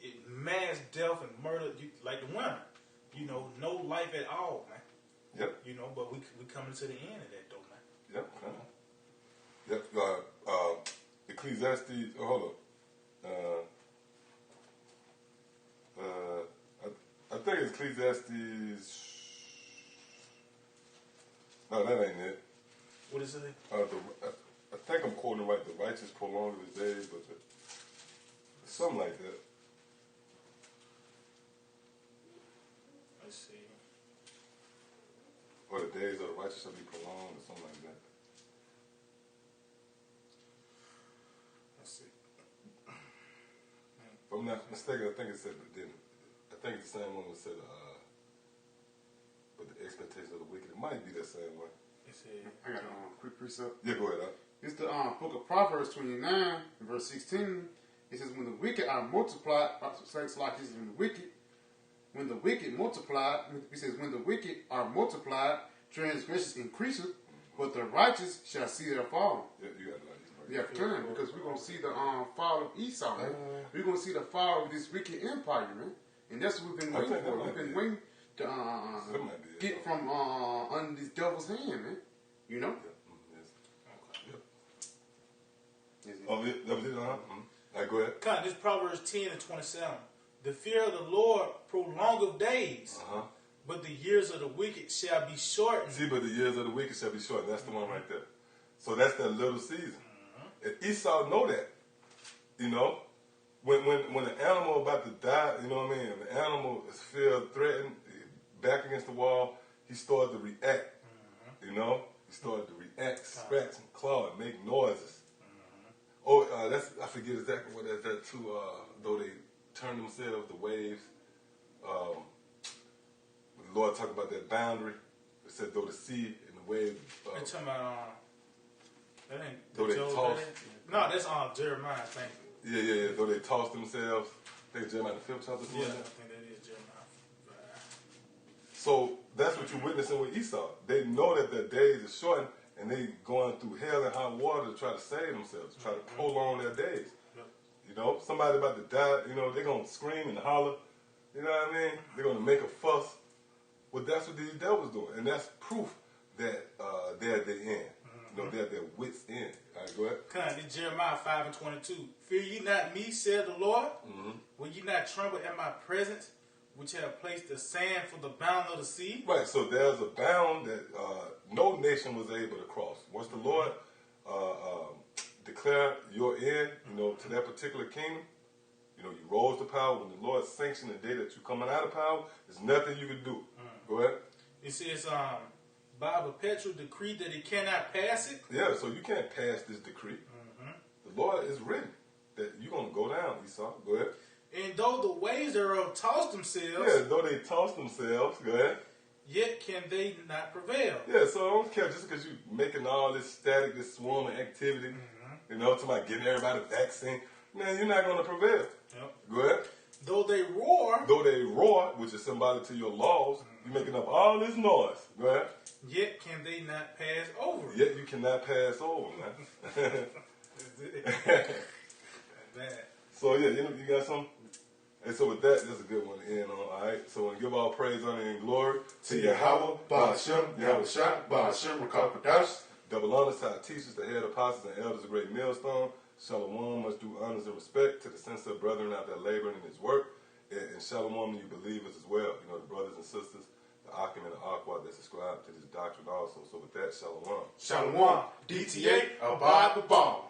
it mass death and murder, like the winter. No life at all, man. Yep. But we coming to the end of that, though, man. Yep. Ecclesiastes. Hold up. I think it's Ecclesiastes. No, that ain't it. What is it? I think I'm quoting right. The righteous prolong his days, but something like that. Let's see. Or the days of the righteous shall be prolonged, or something like that. Let's see. If I'm not mistaken, I think it said, I think it's the same one that said, but the expectation of the wicked. It might be that same one. I got a quick precept. Yeah, go ahead. It's the book of Proverbs 29, verse 16. It says, when the wicked are multiplied, when the wicked multiplied, it says, when the wicked are multiplied, transgressions increases, but the righteous shall see their fall. Yeah, you got it. Yeah, turn, because we're going to see the fall of Esau, man. We're going to see the fall of this wicked empire, man. And that's what we've been waiting for. We've been waiting to get from under this devil's hand, man. Yes. Oh, that was it, All right, go ahead. This Proverbs 10 and 27. The fear of the Lord prolongeth days, but the years of the wicked shall be shortened. See, but the years of the wicked shall be shortened. That's the one right there. So that's that little season. And Esau know that. When an animal about to die, you know what I mean? If the animal is feel threatened, back against the wall, he started to react. He started to react, scratch and claw and make noises. I forget exactly what that's that too. Though they turn themselves, the waves. The Lord talked about that boundary. It said though the sea and the waves. You're talking about that ain't though they toss. No, that's Jeremiah, I think. Yeah. Though they toss themselves. I think Jeremiah the 5th chapter. Yeah, I think that is Jeremiah. So that's what you're witnessing with Esau. They know that their days are shortened, and they going through hell and hot water to try to save themselves, to try to prolong their days. You know, somebody about to die, you know, they're going to scream and holler. You know what I mean? They're going to make a fuss. Well, that's what these devils doing. And that's proof that they're at the end. You know, they're at their wits' end. All right, go ahead. Come on, this Jeremiah 5:22. Fear ye not me, said the Lord. Will ye not tremble at my presence, which have placed the sand for the bound of the sea? Right, so there's a bound that no nation was able to cross. Once the Lord declared your end, you know, to that particular kingdom, you know, you rose to power. When the Lord sanctioned the day that you're coming out of power, there's nothing you can do. Go ahead. It says, by perpetual decree that he cannot pass it. Yeah, so you can't pass this decree. The Lord is written that you're going to go down, Esau. Go ahead. And though the waves thereof toss themselves. Yeah, though they toss themselves. Go ahead. Yet can they not prevail. Yeah, so I don't care just because you're making all this static, this swarming activity, you know, to like getting everybody vaccine. Man, you're not going to prevail. Yep. Go ahead. Though they roar. Though they roar, which is symbolic to your laws, you're making up all this noise. Go ahead. Yet can they not pass over. Yet you cannot pass over, man. So yeah, you know, you got some. And so with that, that's a good one to end on. All right. So give all praise, honor, and glory to Yahweh, Ba'ashem, Yahweh Shah, Ba'ashem, Rakakadash. Double honors to our teachers, the head apostles, and elders of Great Millstone. Shalom must do honors and respect to the sincere brethren out there laboring in his work. And shalom to you believers as well. You know, the brothers and sisters, the Akim and the Aqua that subscribe to this doctrine also. So with that, shalom. Shalom. DTA, abide the ball.